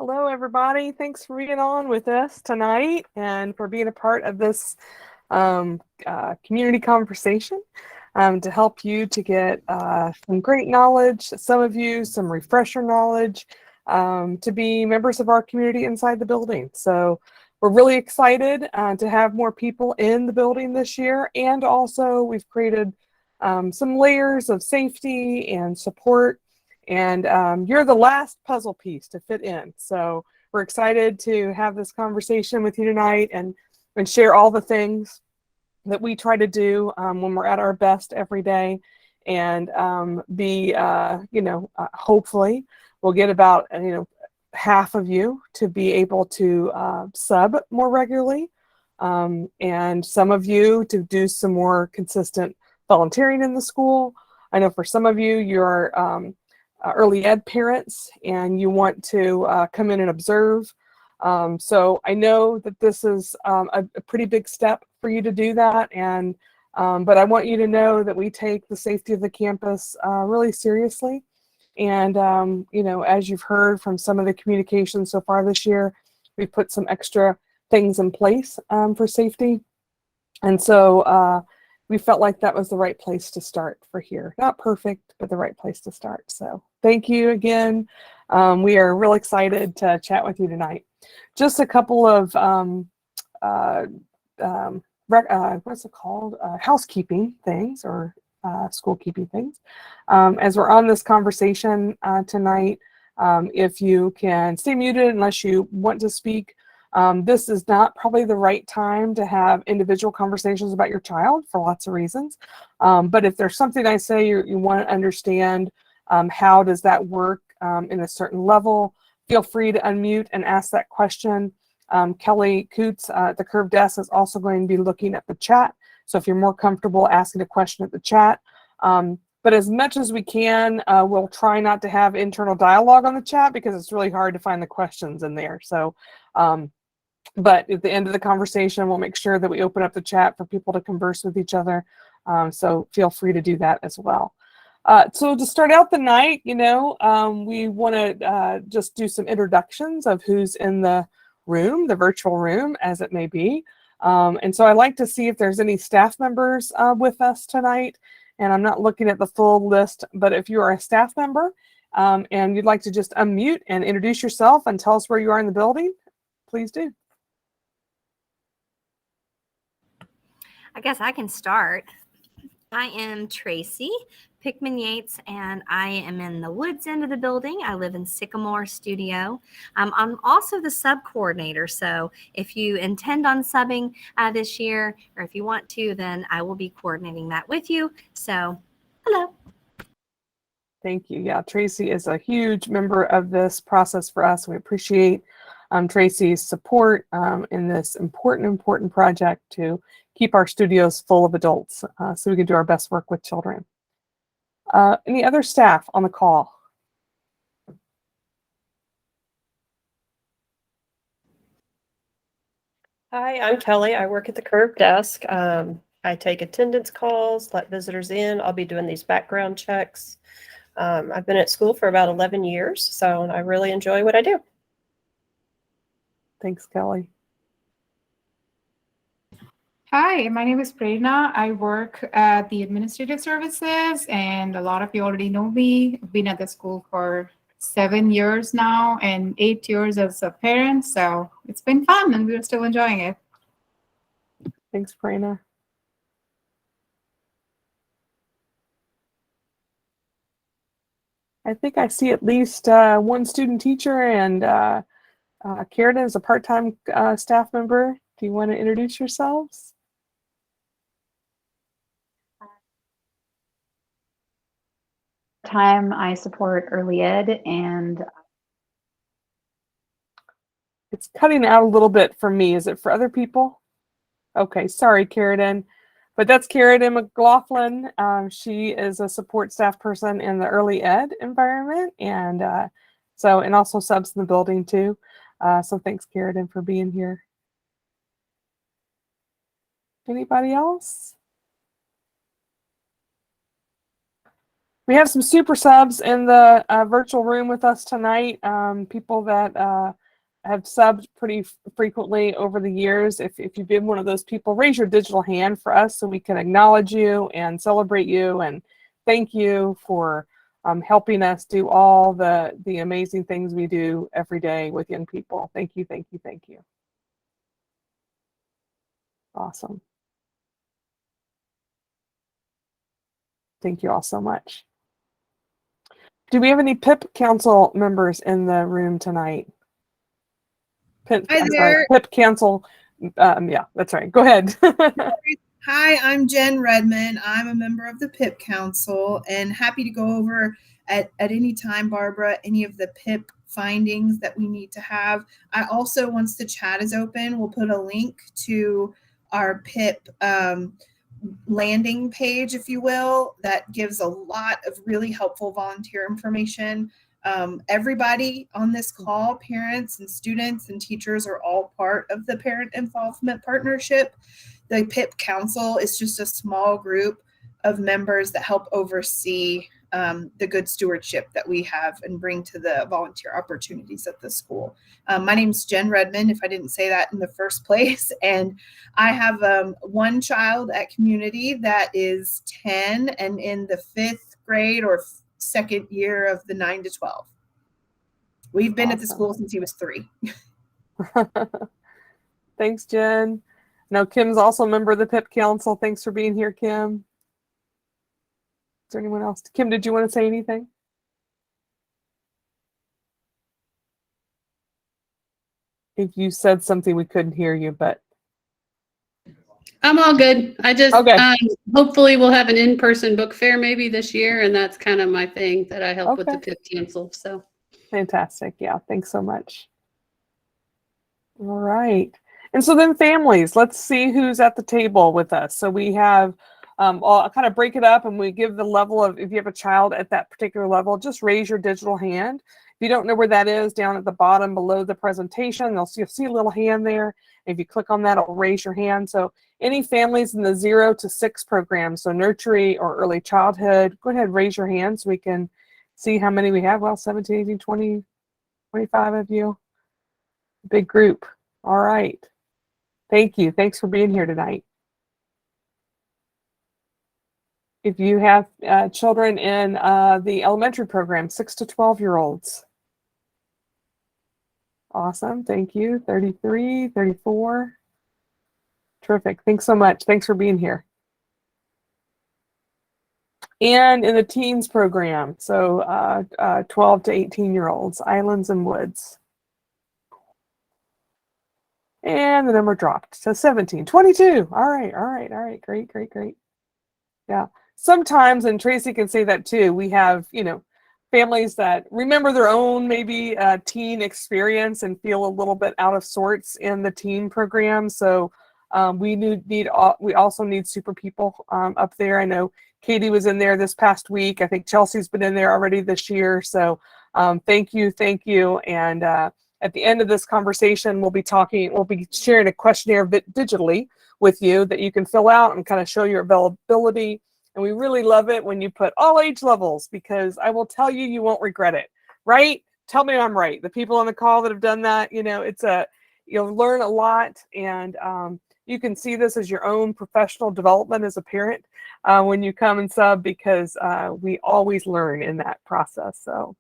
Hello, everybody. Thanks for being on with us tonight and for being a part of this community conversation to help you to get some great knowledge, some of you some refresher knowledge to be members of our community inside the building. So we're really excited to have more people in the building this year. And also we've created some layers of safety and support. And you're the last puzzle piece to fit in. So we're excited to have this conversation with you tonight and share all the things that we try to do when we're at our best every day. And hopefully we'll get about, half of you to be able to sub more regularly. And some of you to do some more consistent volunteering in the school. I know for some of you, you're early ed parents and you want to come in and observe. So I know that this is a pretty big step for you to do that. And but I want you to know that we take the safety of the campus really seriously. And, as you've heard from some of the communications so far this year, we've put some extra things in place for safety. And so we felt like that was the right place to start for here. Not perfect, but the right place to start. So thank you again. We are real excited to chat with you tonight. Just a couple of, what's it called? Housekeeping things or school keeping things. As we're on this conversation tonight, if you can stay muted unless you want to speak. This is not probably the right time to have individual conversations about your child for lots of reasons. But if there's something I say you want to understand, how does that work in a certain level, feel free to unmute and ask that question. Kelly Coots at the Curve Desk is also going to be looking at the chat. So if you're more comfortable asking a question at the chat, but as much as we can, we'll try not to have internal dialogue on the chat because it's really hard to find the questions in there. So but at the end of the conversation, we'll make sure that we open up the chat for people to converse with each other. So feel free to do that as well. So to start out the night, we want to just do some introductions of who's in the room, the virtual room, as it may be. And so I'd like to see if there's any staff members with us tonight. And I'm not looking at the full list, but if you are a staff member and you'd like to just unmute and introduce yourself and tell us where you are in the building, please do. I guess I can start. I am Tracy Pickman Yates, and I am in the woods end of the building. I live in Sycamore Studio. I'm also the sub coordinator. So if you intend on subbing this year, or if you want to, then I will be coordinating that with you. So hello. Thank you. Yeah, Tracy is a huge member of this process for us. We appreciate Tracy's support in this important project to keep our studios full of adults so we can do our best work with children. Any other staff on the call? Hi, I'm Kelly. I work at the Curve Desk. I take attendance calls, let visitors in. I'll be doing these background checks. I've been at school for about 11 years, so I really enjoy what I do. Thanks, Kelly. Hi, my name is Prerna. I work at the administrative services, and a lot of you already know me. I've been at the school for 7 years now and 8 years as a parent, so it's been fun and we're still enjoying it. Thanks, Prerna. I think I see at least one student teacher, and Karen is a part-time staff member. Do you want to introduce yourselves? Time I support early ed, and it's cutting out a little bit for me. Is it for other people? Okay, sorry, Karen. But that's Karen McLaughlin. She is a support staff person in the early ed environment, and and also subs in the building too. So thanks, Karen, for being here. Anybody else? We have some super subs in the virtual room with us tonight. People that have subbed pretty frequently over the years. If you've been one of those people, raise your digital hand for us so we can acknowledge you and celebrate you and thank you for helping us do all the amazing things we do every day with young people. Thank you, thank you, thank you. Awesome. Thank you all so much. Do we have any PIP Council members in the room tonight? PIP Council. Yeah, that's right. Go ahead. Hi, I'm Jen Redmond. I'm a member of the PIP Council and happy to go over at any time, Barbara, any of the PIP findings that we need to have. I also, once the chat is open, we'll put a link to our PIP landing page, if you will, that gives a lot of really helpful volunteer information. Everybody on this call, parents and students and teachers, are all part of the Parent Involvement Partnership. The PIP Council is just a small group of members that help oversee the good stewardship that we have and bring to the volunteer opportunities at the school. My name's Jen Redmond, if I didn't say that in the first place, and I have one child at Community that is 10 and in the 5th grade or second year of the 9 to 12. We've been at the school since he was 3. Thanks, Jen. Now, Kim's also a member of the PIP Council. Thanks for being here, Kim. Is there anyone else? Kim, did you want to say anything? If you said something, we couldn't hear you, but. I'm all good. I just, okay. Hopefully we'll have an in-person book fair maybe this year, and that's kind of my thing that I help with the PIP Council, so. Fantastic. Yeah, thanks so much. All right. And so then families, let's see who's at the table with us. So we have, I'll kind of break it up and we give the level of, if you have a child at that particular level, just raise your digital hand. If you don't know where that is, down at the bottom below the presentation, you'll see a little hand there. If you click on that, it'll raise your hand. So any families in the 0 to 6 program, so nursery or early childhood, go ahead, raise your hand so we can see how many we have. Well, 17, 18, 20, 25 of you. Big group. All right. Thank you. Thanks for being here tonight. If you have children in the elementary program, 6 to 12-year-olds. Awesome. Thank you. 33, 34. Terrific. Thanks so much. Thanks for being here. And in the teens program, so 12 to 18-year-olds, Islands and Woods. And the number dropped to 17, 22. All right. Great. Yeah. Sometimes, and Tracy can say that too, we have, families that remember their own maybe teen experience and feel a little bit out of sorts in the teen program. So we also need super people up there. I know Katie was in there this past week. I think Chelsea's been in there already this year. So thank you. And at the end of this conversation, we'll be sharing a questionnaire digitally with you that you can fill out and kind of show your availability. And we really love it when you put all age levels, because I will tell you, you won't regret it, right? Tell me I'm right. The people on the call that have done that, you'll learn a lot, and you can see this as your own professional development as a parent when you come and sub, because we always learn in that process. So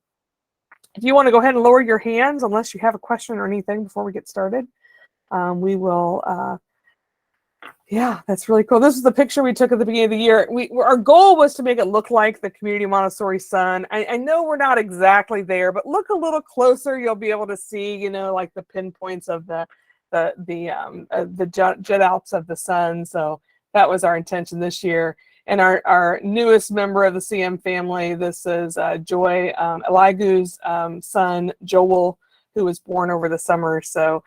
if you want to go ahead and lower your hands, unless you have a question or anything before we get started, we will. Yeah, that's really cool. This is the picture we took at the beginning of the year. Our goal was to make it look like the Community Montessori Sun. I know we're not exactly there, but look a little closer. You'll be able to see, like the pinpoints of the jet outs of the sun. So that was our intention this year. And our newest member of the CM family, this is Joy Eligu's son, Joel, who was born over the summer. So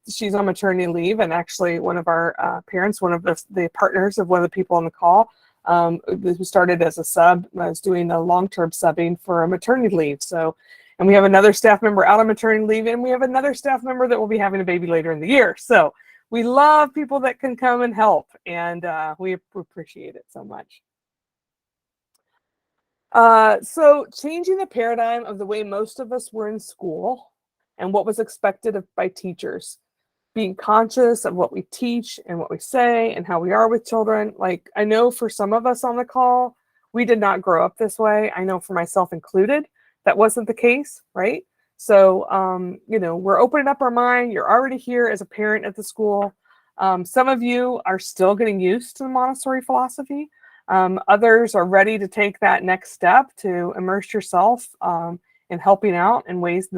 she's on maternity leave, and actually one of our parents, one of the partners of one of the people on the call, who started as a sub, was doing a long-term subbing for a maternity leave. So, and we have another staff member out on maternity leave, and we have another staff member that will be having a baby later in the year. So we love people that can come and help, and we appreciate it so much. So changing the paradigm of the way most of us were in school and what was expected by teachers, being conscious of what we teach and what we say and how we are with children. Like, I know for some of us on the call, we did not grow up this way. I know for myself included, that wasn't the case, right? So, we're opening up our mind. You're already here as a parent at the school. Some of you are still getting used to the Montessori philosophy. Others are ready to take that next step to immerse yourself in helping out in ways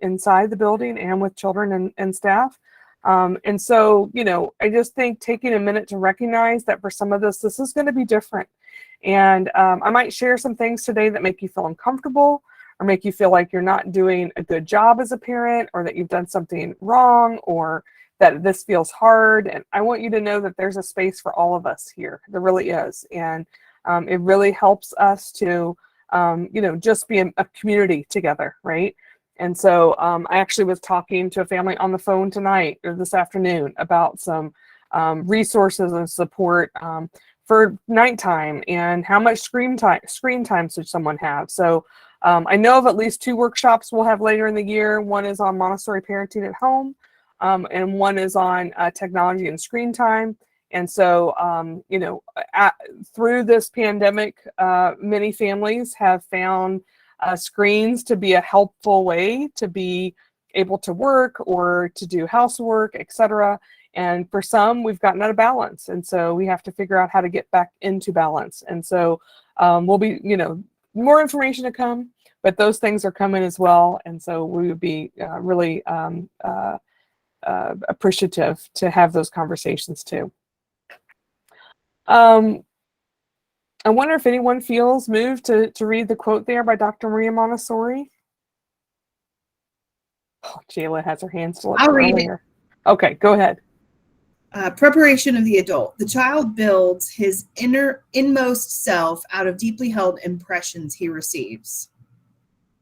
inside the building and with children and staff. And so, I just think taking a minute to recognize that for some of this is going to be different. And I might share some things today that make you feel uncomfortable or make you feel like you're not doing a good job as a parent, or that you've done something wrong, or that this feels hard. And I want you to know that there's a space for all of us here. There really is. And it really helps us to, just be a community together, right? And so I actually was talking to a family on the phone tonight or this afternoon about some resources and support for nighttime and how much screen time should someone have. So I know of at least 2 workshops we'll have later in the year. One is on Montessori parenting at home, and one is on technology and screen time. And so, through this pandemic, many families have found screens to be a helpful way to be able to work or to do housework, etc. And for some, we've gotten out of balance. And so we have to figure out how to get back into balance. And so we'll be, more information to come, but those things are coming as well. And so we would be really appreciative to have those conversations too. I wonder if anyone feels moved to read the quote there by Dr. Maria Montessori. Oh, Jayla has her hand still up. I'll read it. Okay, go ahead. Preparation of the adult. The child builds his inmost self out of deeply held impressions he receives.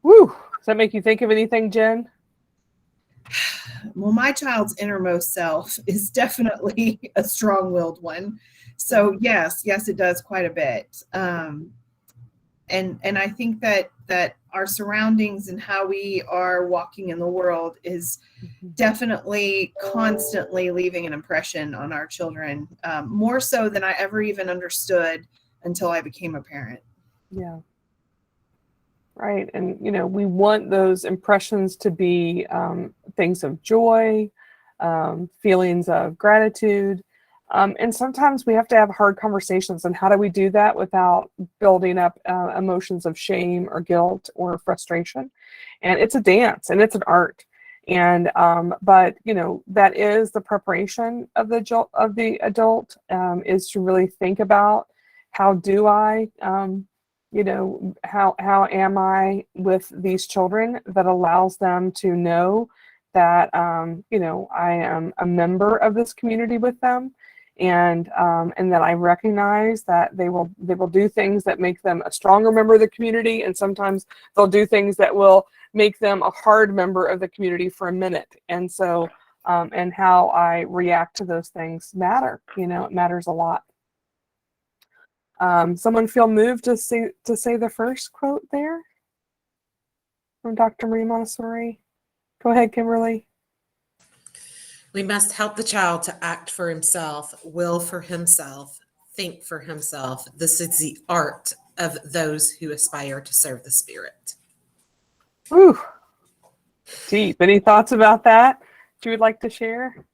Woo! Does that make you think of anything, Jen? Well, my child's innermost self is definitely a strong-willed one. So yes, it does quite a bit. And I think that our surroundings and how we are walking in the world is definitely constantly leaving an impression on our children, more so than I ever even understood until I became a parent. Yeah. Right. And, we want those impressions to be things of joy, feelings of gratitude. And sometimes we have to have hard conversations. And how do we do that without building up emotions of shame or guilt or frustration? And it's a dance and it's an art. And but that is the preparation of the adult, is to really think about, how do I how am I with these children, that allows them to know that I am a member of this community with them, and that I recognize that they will do things that make them a stronger member of the community, and sometimes they'll do things that will make them a hard member of the community for a minute. And so and how I react to those things matter. It matters a lot. Someone feel moved to say the first quote there from Dr. Maria Montessori? Go ahead, Kimberly. We must help the child to act for himself, will for himself, think for himself. This is the art of those who aspire to serve the Spirit. Whew. Deep. Any thoughts about that you would like to share?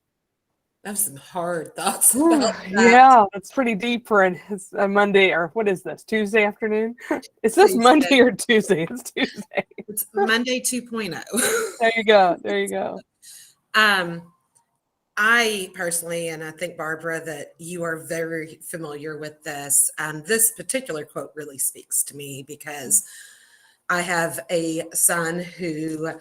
I have some hard thoughts about that. Yeah, that's pretty deep for a Monday, or what is this, Tuesday afternoon? Is this Tuesday. Monday or Tuesday? It's Tuesday. It's Monday 2.0. There you go. I personally, and I think, Barbara, that you are very familiar with this, and this particular quote really speaks to me because I have a son who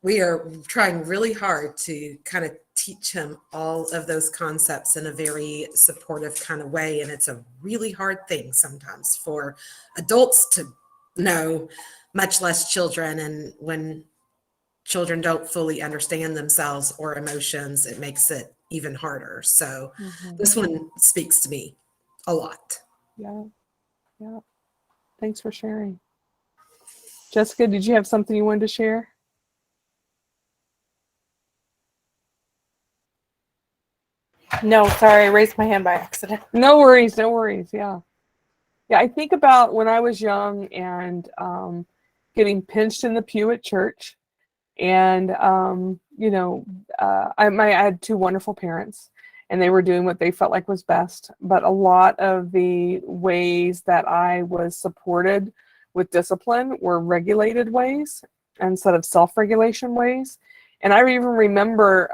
we are trying really hard to kind of teach him all of those concepts in a very supportive kind of way. And it's a really hard thing sometimes for adults to know, much less children. And when children don't fully understand themselves or emotions, it makes it even harder. So this one speaks to me a lot. Yeah. Thanks for sharing. Jessica, did you have something you wanted to share? No, sorry, I raised my hand by accident. No worries, no worries. Yeah. Yeah, I think about when I was young and getting pinched in the pew at church. And, I had two wonderful parents, and they were doing what they felt like was best. But a lot of the ways that I was supported with discipline were regulated ways instead of self-regulation ways. And I even remember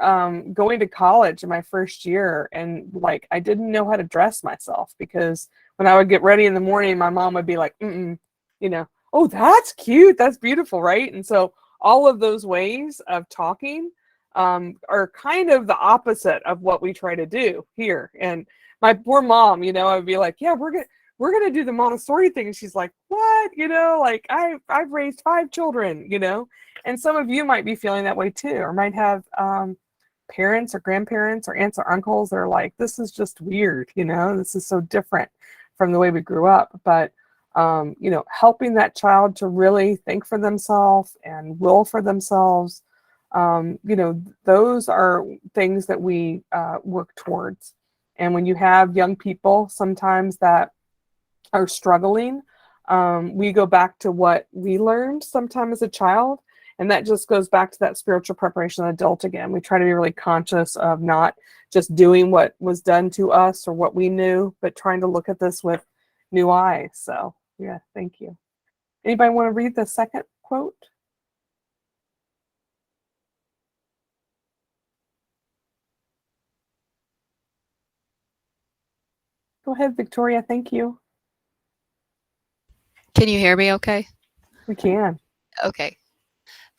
going to college in my first year, and like I didn't know how to dress myself, because when I would get ready in the morning, my mom would be like, oh, that's cute, that's beautiful, right? And so all of those ways of talking are kind of the opposite of what we try to do here. And my poor mom, I would be like, yeah, we're gonna do the Montessori thing, and she's like, what? Like I've raised 5 children, and some of you might be feeling that way too, or might have parents or grandparents or aunts or uncles that are like, this is just weird, this is so different from the way we grew up. But helping that child to really think for themselves and will for themselves, those are things that we work towards. And when you have young people sometimes that are struggling, we go back to what we learned sometime as a child. And that just goes back to that spiritual preparation of adult again. We try to be really conscious of not just doing what was done to us or what we knew, but trying to look at this with new eyes. So yeah, thank you. Anybody want to read the second quote? Go ahead, Victoria. Thank you. Can you hear me okay? We can. Okay.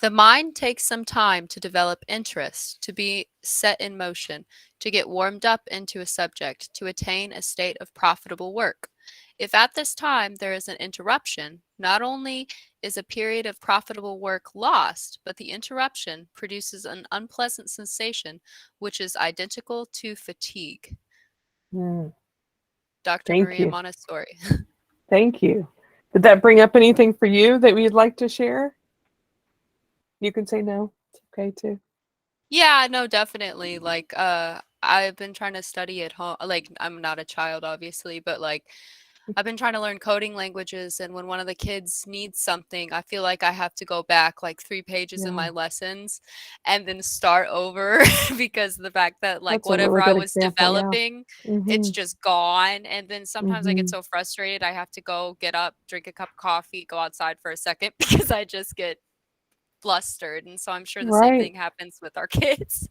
The mind takes some time to develop interest, to be set in motion, to get warmed up into a subject, to attain a state of profitable work. If at this time there is an interruption, not only is a period of profitable work lost, but the interruption produces an unpleasant sensation which is identical to fatigue. Dr. Thank Maria you. Montessori. Thank you. Did that bring up anything for you that we'd like to share? You can say no. It's okay too. Yeah, no, definitely. Like, I've been trying to study at home. Like, I'm not a child, obviously, but like, I've been trying to learn coding languages. And when one of the kids needs something, I feel like I have to go back like 3 pages in my lessons and then start over because of the fact that like That's a whatever really I good was example, yeah. developing, it's just gone. And then sometimes I get Mhm. so frustrated, I have to go get up, drink a cup of coffee, go outside for a second because I just get flustered. And so I'm sure the same Right. thing happens with our kids.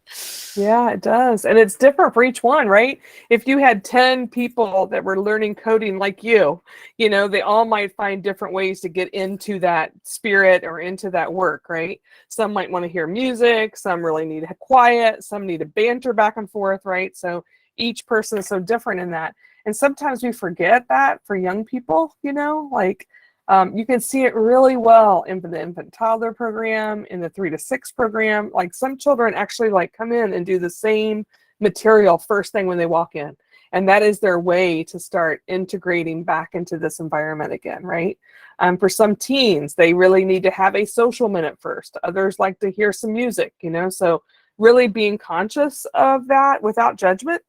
Yeah, it does. And it's different for each one, right? If you had 10 people that were learning coding like you, they all might find different ways to get into that spirit or into that work, right? Some might want to hear music, some really need quiet, some need to banter back and forth, right? So each person is so different in that. And sometimes we forget that for young people, like you can see it really well in the infant toddler program, in the 3 to 6 program. Like some children actually like come in and do the same material first thing when they walk in. And that is their way to start integrating back into this environment again, right? For some teens, they really need to have a social minute first. Others like to hear some music, so really being conscious of that without judgment.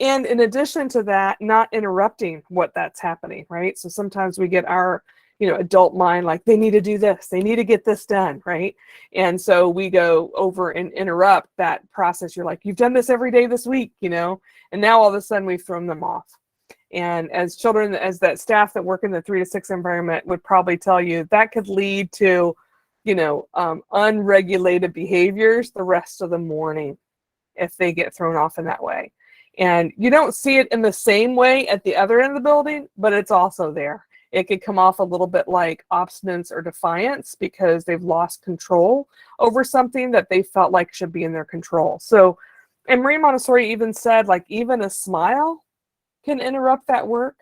And in addition to that, not interrupting what that's happening, right? So sometimes we get our, adult mind, like they need to do this, they need to get this done, right? And so we go over and interrupt that process. You're like, you've done this every day this week, and now all of a sudden we've thrown them off. And as children, as that staff that work in the 3 to 6 environment would probably tell you, that could lead to, unregulated behaviors the rest of the morning if they get thrown off in that way. And you don't see it in the same way at the other end of the building, but it's also there. It could come off a little bit like obstinance or defiance because they've lost control over something that they felt like should be in their control. So, and Marie Montessori even said, like, even a smile can interrupt that work.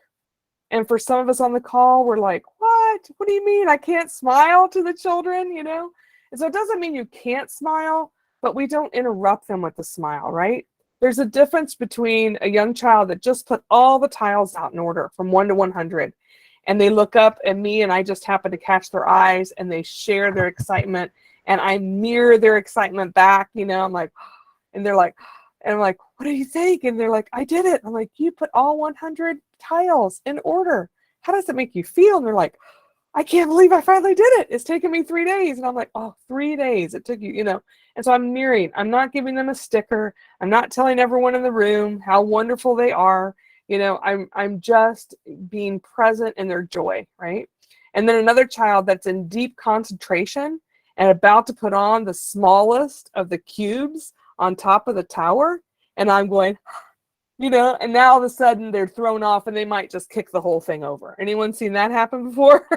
And for some of us on the call, we're like, what? What do you mean? I can't smile to the children, And so it doesn't mean you can't smile, but we don't interrupt them with a smile, right? There's a difference between a young child that just put all the tiles out in order from 1 to 100 and they look up at me and I just happen to catch their eyes and they share their excitement and I mirror their excitement back, I'm like, and they're like, and I'm like, what do you think? And they're like, I did it. I'm like, you put all 100 tiles in order. How does it make you feel? And they're like, I can't believe I finally did it. It's taken me 3 days. And I'm like, oh, 3 days. It took you, And so I'm mirroring. I'm not giving them a sticker. I'm not telling everyone in the room how wonderful they are. I'm just being present in their joy, right? And then another child that's in deep concentration and about to put on the smallest of the cubes on top of the tower. And I'm going, and now all of a sudden they're thrown off and they might just kick the whole thing over. Anyone seen that happen before?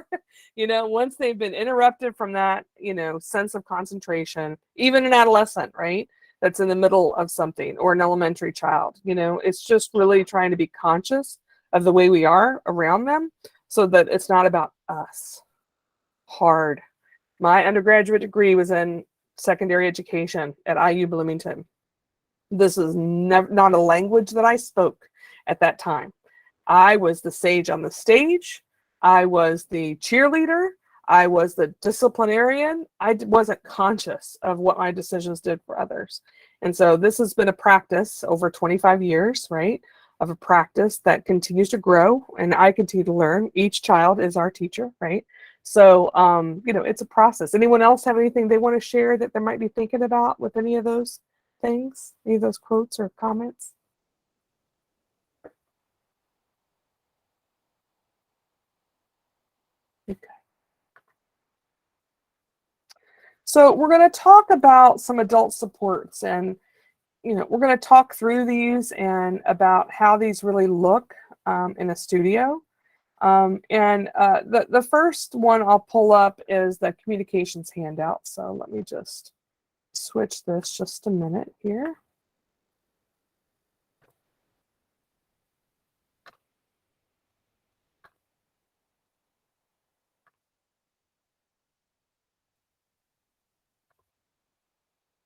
Once they've been interrupted from that, sense of concentration, even an adolescent, right? That's in the middle of something, or an elementary child, it's just really trying to be conscious of the way we are around them so that it's not about us. Hard. My undergraduate degree was in secondary education at IU Bloomington. This is not a language that I spoke at that time. I was the sage on the stage. I was the cheerleader. I was the disciplinarian. I wasn't conscious of what my decisions did for others. And so this has been a practice over 25 years, right, of a practice that continues to grow, and I continue to learn. Each child is our teacher, right? So, it's a process. Anyone else have anything they want to share that they might be thinking about with any of those things, any of those quotes or comments? Okay. So we're going to talk about some adult supports, and we're going to talk through these and about how these really look in a studio. The first one I'll pull up is the communications handout. So let me just switch this just a minute here.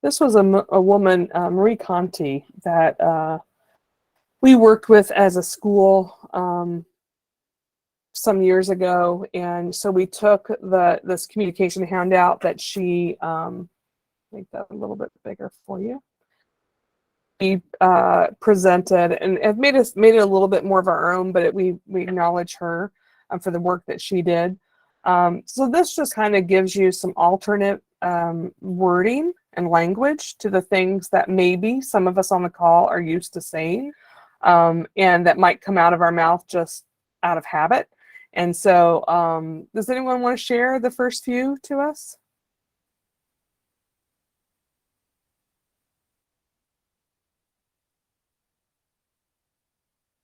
This was a woman, Marie Conti, that we worked with as a school some years ago, and so we took this communication handout that she make that a little bit bigger for you. We presented and have made it a little bit more of our own, but we acknowledge her for the work that she did. So this just kind of gives you some alternate wording and language to the things that maybe some of us on the call are used to saying, and that might come out of our mouth just out of habit. And so does anyone want to share the first few to us?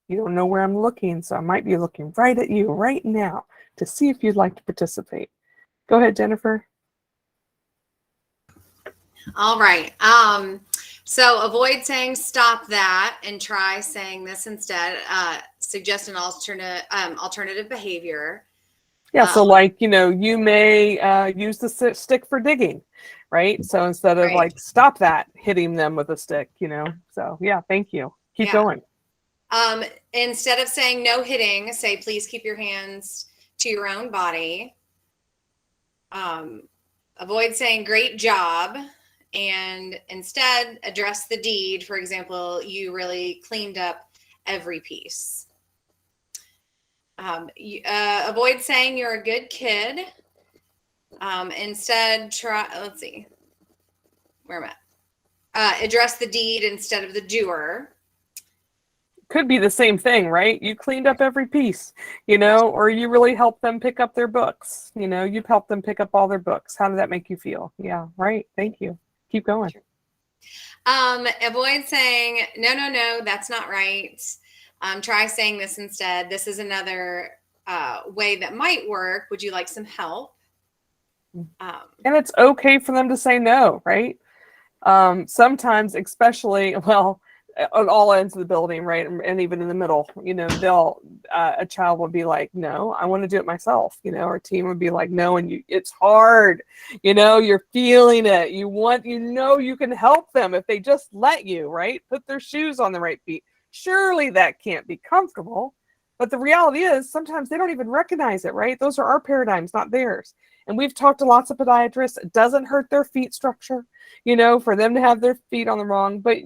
You don't know where I'm looking, so I might be looking right at you right now to see if you'd like to participate. Go ahead, Jennifer. All right. So avoid saying stop that and try saying this instead. Suggest an alternative behavior. Yeah, so you may use the stick for digging, right? So instead of stop that, hitting them with a stick, So yeah, thank you. Keep going. Instead of saying no hitting, say please keep your hands to your own body. Avoid saying great job, and instead address the deed. For example, you really cleaned up every piece. Avoid saying you're a good kid. Instead, let's see where I'm at. Address the deed instead of the doer. Could be the same thing, right? You cleaned up every piece, or you really helped them pick up their books. You've helped them pick up all their books. How did that make you feel? Yeah, right. Thank you. Keep going. Avoid saying, no, that's not right. Try saying this instead. This is another way that might work. Would you like some help? And it's okay for them to say no, right? Sometimes, especially, on all ends of the building, right? And even in the middle, a child will be like, no, I want to do it myself, or a team would be like, no, and it's hard, you're feeling it. You can help them if they just let you, right? Put their shoes on the right feet. Surely that can't be comfortable, But the reality is sometimes they don't even recognize it, right? Those are our paradigms, not theirs. And we've talked to lots of podiatrists. It doesn't hurt their feet structure, for them to have their feet on the wrong. But,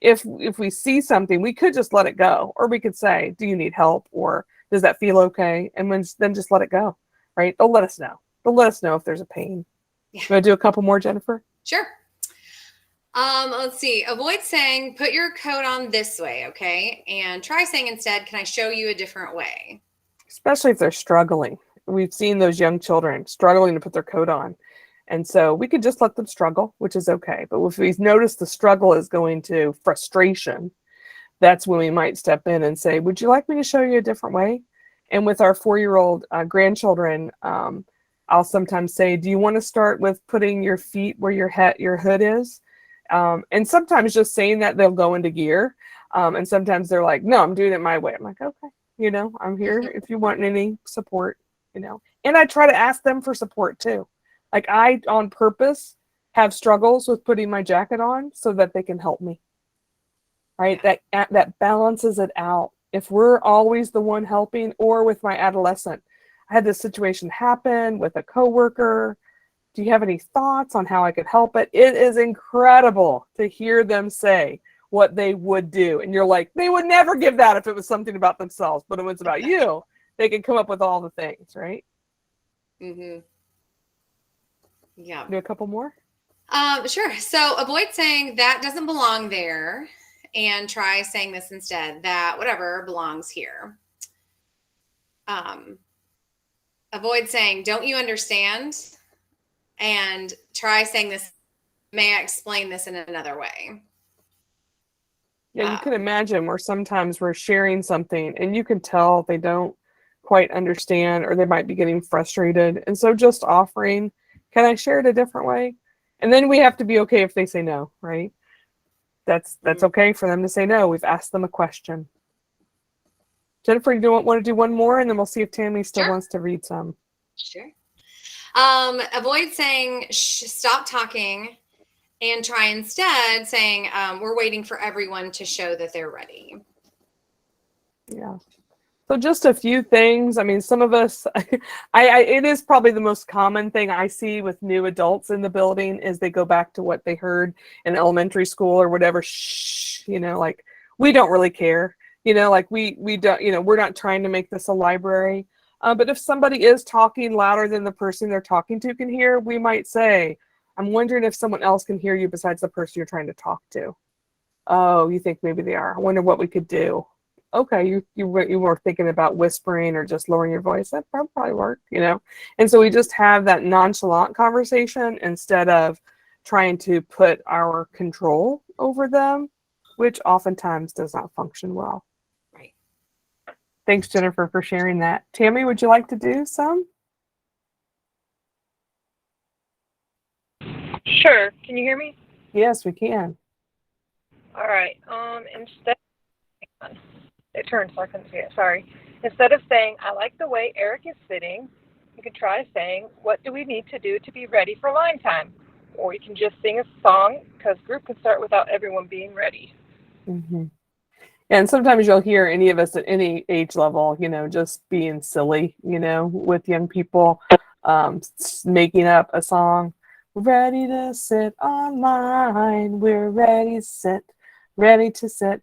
if we see something, we could just let it go. Or we could say, do you need help? Or does that feel okay? And then just let it go, right? They'll let us know. They'll let us know if there's a pain. Yeah. You want to do a couple more, Jennifer? Sure. Let's see. Avoid saying, put your coat on this way, okay? And try saying instead, can I show you a different way? Especially if they're struggling. We've seen those young children struggling to put their coat on. And so we could just let them struggle, which is okay. But if we notice the struggle is going to frustration, that's when we might step in and say, would you like me to show you a different way? And with our 4-year-old grandchildren, I'll sometimes say, do you want to start with putting your feet where your hood is? And sometimes just saying that, they'll go into gear. And sometimes they're like, no, I'm doing it my way. I'm like, okay, I'm here if you want any support, And I try to ask them for support too. Like I, on purpose, have struggles with putting my jacket on so that they can help me. Right? That balances it out. If we're always the one helping, or with my adolescent, I had this situation happen with a coworker. Do you have any thoughts on how I could help it? It is incredible to hear them say what they would do. And you're like, they would never give that if it was something about themselves. But if it's about you, they can come up with all the things, right? Mm-hmm. Yeah. Do a couple more? Sure. So avoid saying that doesn't belong there, and try saying this instead, that whatever belongs here. Avoid saying, don't you understand? And try saying this, may I explain this in another way? Yeah, you can imagine where sometimes we're sharing something and you can tell they don't quite understand, or they might be getting frustrated. And so just offering, can I share it a different way? And then we have to be okay if they say no, right? That's okay for them to say no. We've asked them a question. Jennifer, you want to do one more, and then we'll see if Tammy still wants to read some. Sure. Avoid saying, stop talking, and try instead saying, we're waiting for everyone to show that they're ready. Yeah. So just a few things. I mean, some of us, it is probably the most common thing I see with new adults in the building is they go back to what they heard in elementary school or whatever. Shh, like we don't really care. Like we don't, we're not trying to make this a library. But if somebody is talking louder than the person they're talking to can hear, we might say, I'm wondering if someone else can hear you besides the person you're trying to talk to. Oh, you think maybe they are. I wonder what we could do. Okay, you were thinking about whispering or just lowering your voice. That probably work, And so we just have that nonchalant conversation instead of trying to put our control over them, which oftentimes does not function well. Right. Thanks, Jennifer, for sharing that. Tammy, would you like to do some? Sure. Can you hear me? Yes, we can. All right. Instead, it turned so I couldn't see it. Sorry. Instead of saying, I like the way Eric is sitting, you could try saying, what do we need to do to be ready for line time? Or you can just sing a song, because group can start without everyone being ready. Mm-hmm. And sometimes you'll hear any of us at any age level, just being silly, with young people, making up a song. Ready to sit online. We're ready to sit, ready to sit.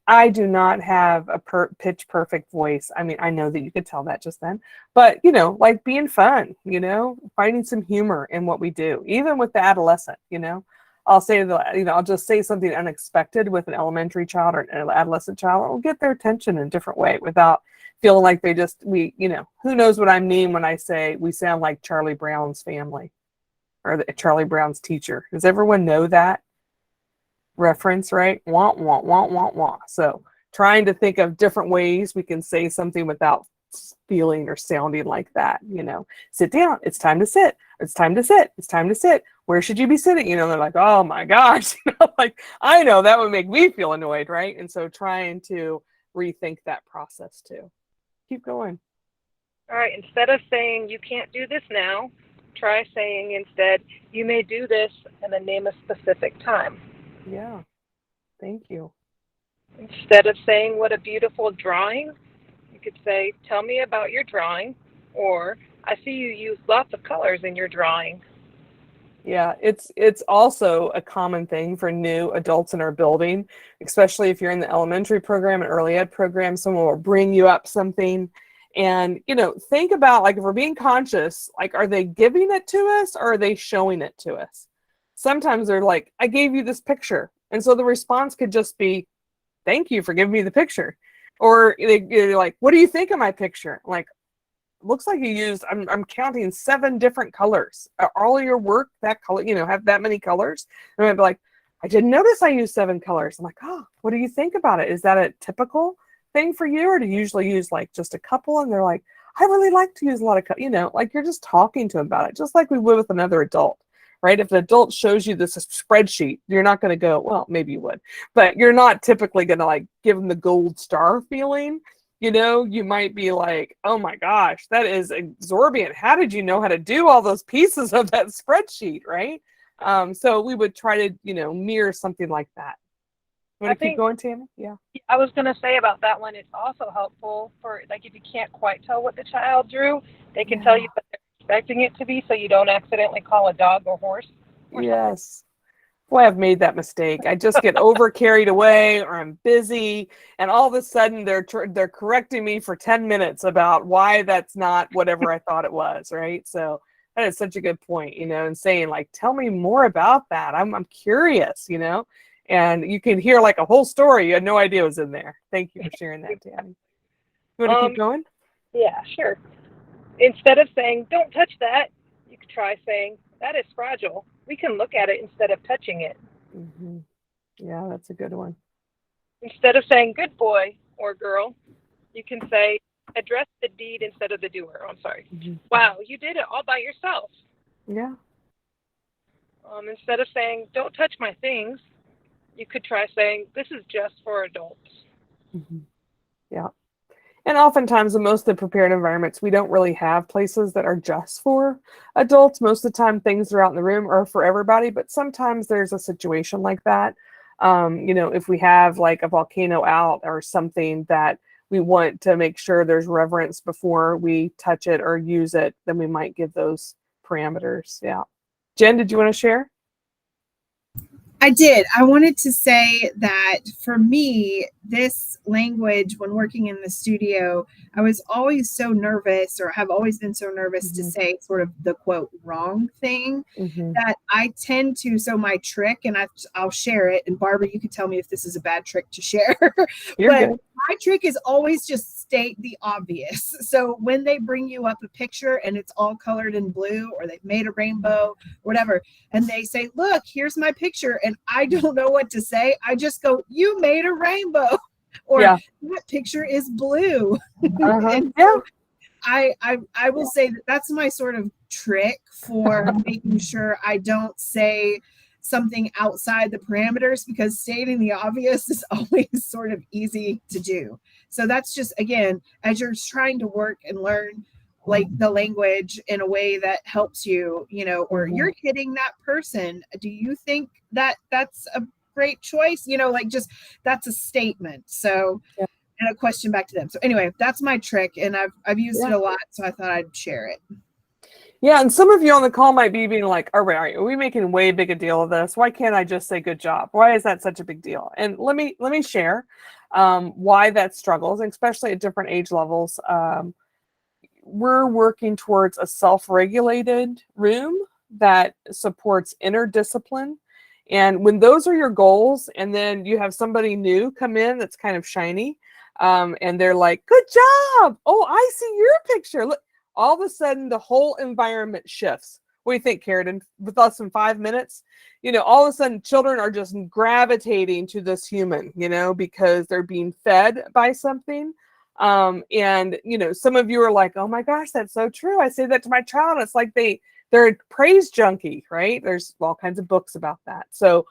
I do not have a pitch perfect voice. I mean, I know that you could tell that just then, but like being fun, finding some humor in what we do, even with the adolescent, I'll say I'll just say something unexpected with an elementary child or an adolescent child. It'll get their attention in a different way without feeling like who knows what I mean when I say we sound like Charlie Brown's family or Charlie Brown's teacher. Does everyone know that reference, right? Wah, wah, wah, wah, wah. So trying to think of different ways we can say something without feeling or sounding like that, sit down, it's time to sit, it's time to sit, it's time to sit, where should you be sitting? They're like, oh my gosh, like I know that would make me feel annoyed, right? And so trying to rethink that process too. Keep going. All right, instead of saying you can't do this now, try saying instead, you may do this, and then name a specific time. Yeah, thank you. Instead of saying what a beautiful drawing, You could say, tell me about your drawing, or I see you use lots of colors in your drawing. Yeah, it's also a common thing for new adults in our building, especially if you're in the elementary program and early ed program, someone will bring you up something. And, think about, like, if we're being conscious, like, are they giving it to us or are they showing it to us? Sometimes they're like, I gave you this picture. And so the response could just be, thank you for giving me the picture. Or they're like, what do you think of my picture? Like, looks like you used, I'm counting 7 different colors. Are all of your work that color, have that many colors? And I'd be like, I didn't notice I used 7 colors. I'm like, oh, what do you think about it? Is that a typical thing for you, or do you usually use like just a couple? And they're like, I really like to use a lot of, like, you're just talking to them about it, just like we would with another adult, right? If an adult shows you this spreadsheet, you're not going to go, well, maybe you would, but you're not typically going to like give them the gold star feeling. You might be like, oh my gosh, that is exorbitant. How did you know how to do all those pieces of that spreadsheet, right? So we would try to, mirror something like that. Want to keep going, Tammy? Yeah. I was going to say about that one, it's also helpful for, like, if you can't quite tell what the child drew, they can tell you what they're expecting it to be, so you don't accidentally call a dog or horse. Yes. Boy, I've made that mistake. I just get over carried away, or I'm busy, and all of a sudden they're correcting me for 10 minutes about why that's not whatever I thought it was, right? So that is such a good point, and saying, like, tell me more about that. I'm curious, and you can hear like a whole story you had no idea was in there. Thank you for sharing that, Tammy. You want to keep going? Yeah, sure. Instead of saying, don't touch that, you could try saying, that is fragile. We can look at it instead of touching it. Mm-hmm. Yeah, that's a good one. Instead of saying, good boy or girl, you can say, address the deed instead of the doer. I'm sorry. Mm-hmm. Wow, you did it all by yourself. Yeah. Instead of saying, don't touch my things, you could try saying, this is just for adults. Mm-hmm. Yeah. And oftentimes in most of the prepared environments, we don't really have places that are just for adults. Most of the time things are out in the room are for everybody, but sometimes there's a situation like that. If we have like a volcano out or something that we want to make sure there's reverence before we touch it or use it, then we might give those parameters. Yeah. Jen, did you want to share? I did. I wanted to say that for me, this language, when working in the studio, I was always so nervous, or have always been so nervous to say sort of the quote wrong thing, that I tend to. So my trick, and I'll share it. And Barbara, you can tell me if this is a bad trick to share. You're but good. My trick is always just state the obvious. So when they bring you up a picture and it's all colored in blue, or they've made a rainbow, whatever, and they say, look, here's my picture, and I don't know what to say, I just go, you made a rainbow, or that picture is blue. And so I will say that that's my sort of trick for making sure I don't say something outside the parameters, because stating the obvious is always sort of easy to do. So that's just, again, as you're trying to work and learn like the language in a way that helps you, or you're hitting that person, do you think that that's a great choice? Like, just, that's a statement. So, and a question back to them. So anyway, that's my trick, and I've used it a lot, so I thought I'd share it. Yeah, and some of you on the call might be being like, all right, are we making way big a deal of this? Why can't I just say good job? Why is that such a big deal? And let me share why that struggles, especially at different age levels. We're working towards a self-regulated room that supports inner discipline. And when those are your goals, and then you have somebody new come in that's kind of shiny, and they're like, good job. Oh, I see your picture. Look. All of a sudden, the whole environment shifts. What do you think, Karen? With us in 5 minutes, all of a sudden, children are just gravitating to this human, because they're being fed by something. And some of you are like, oh my gosh, that's so true. I say that to my child. It's like they're a praise junkie, right? There's all kinds of books about that. So,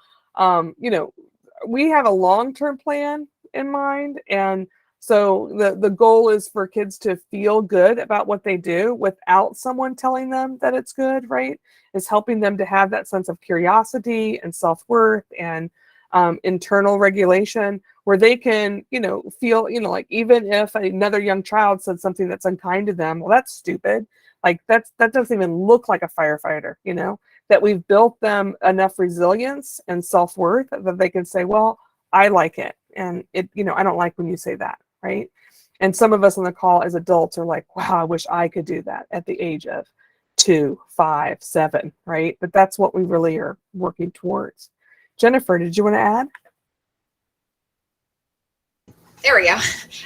we have a long-term plan in mind, and so the goal is for kids to feel good about what they do without someone telling them that it's good, right? Is helping them to have that sense of curiosity and self-worth and internal regulation where they can, feel, like even if another young child said something that's unkind to them, well, that's stupid. Like that doesn't even look like a firefighter, that we've built them enough resilience and self-worth that they can say, well, I like it. And it, I don't like when you say that, right? And some of us on the call as adults are like, wow, I wish I could do that at the age of 2, 5, 7, right? But that's what we really are working towards. Jennifer, did you want to add? There we go. I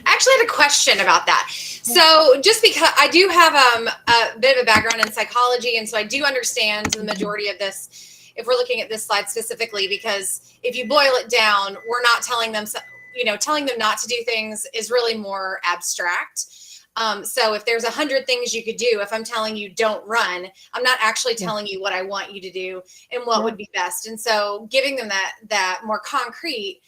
actually had a question about that. So just because I do have a bit of a background in psychology, and so I do understand the majority of this, if we're looking at this slide specifically, because if you boil it down, we're not telling them, telling them not to do things is really more abstract. So if there's 100 things you could do, if I'm telling you don't run, I'm not actually telling you what I want you to do and what would be best. And so giving them that more concrete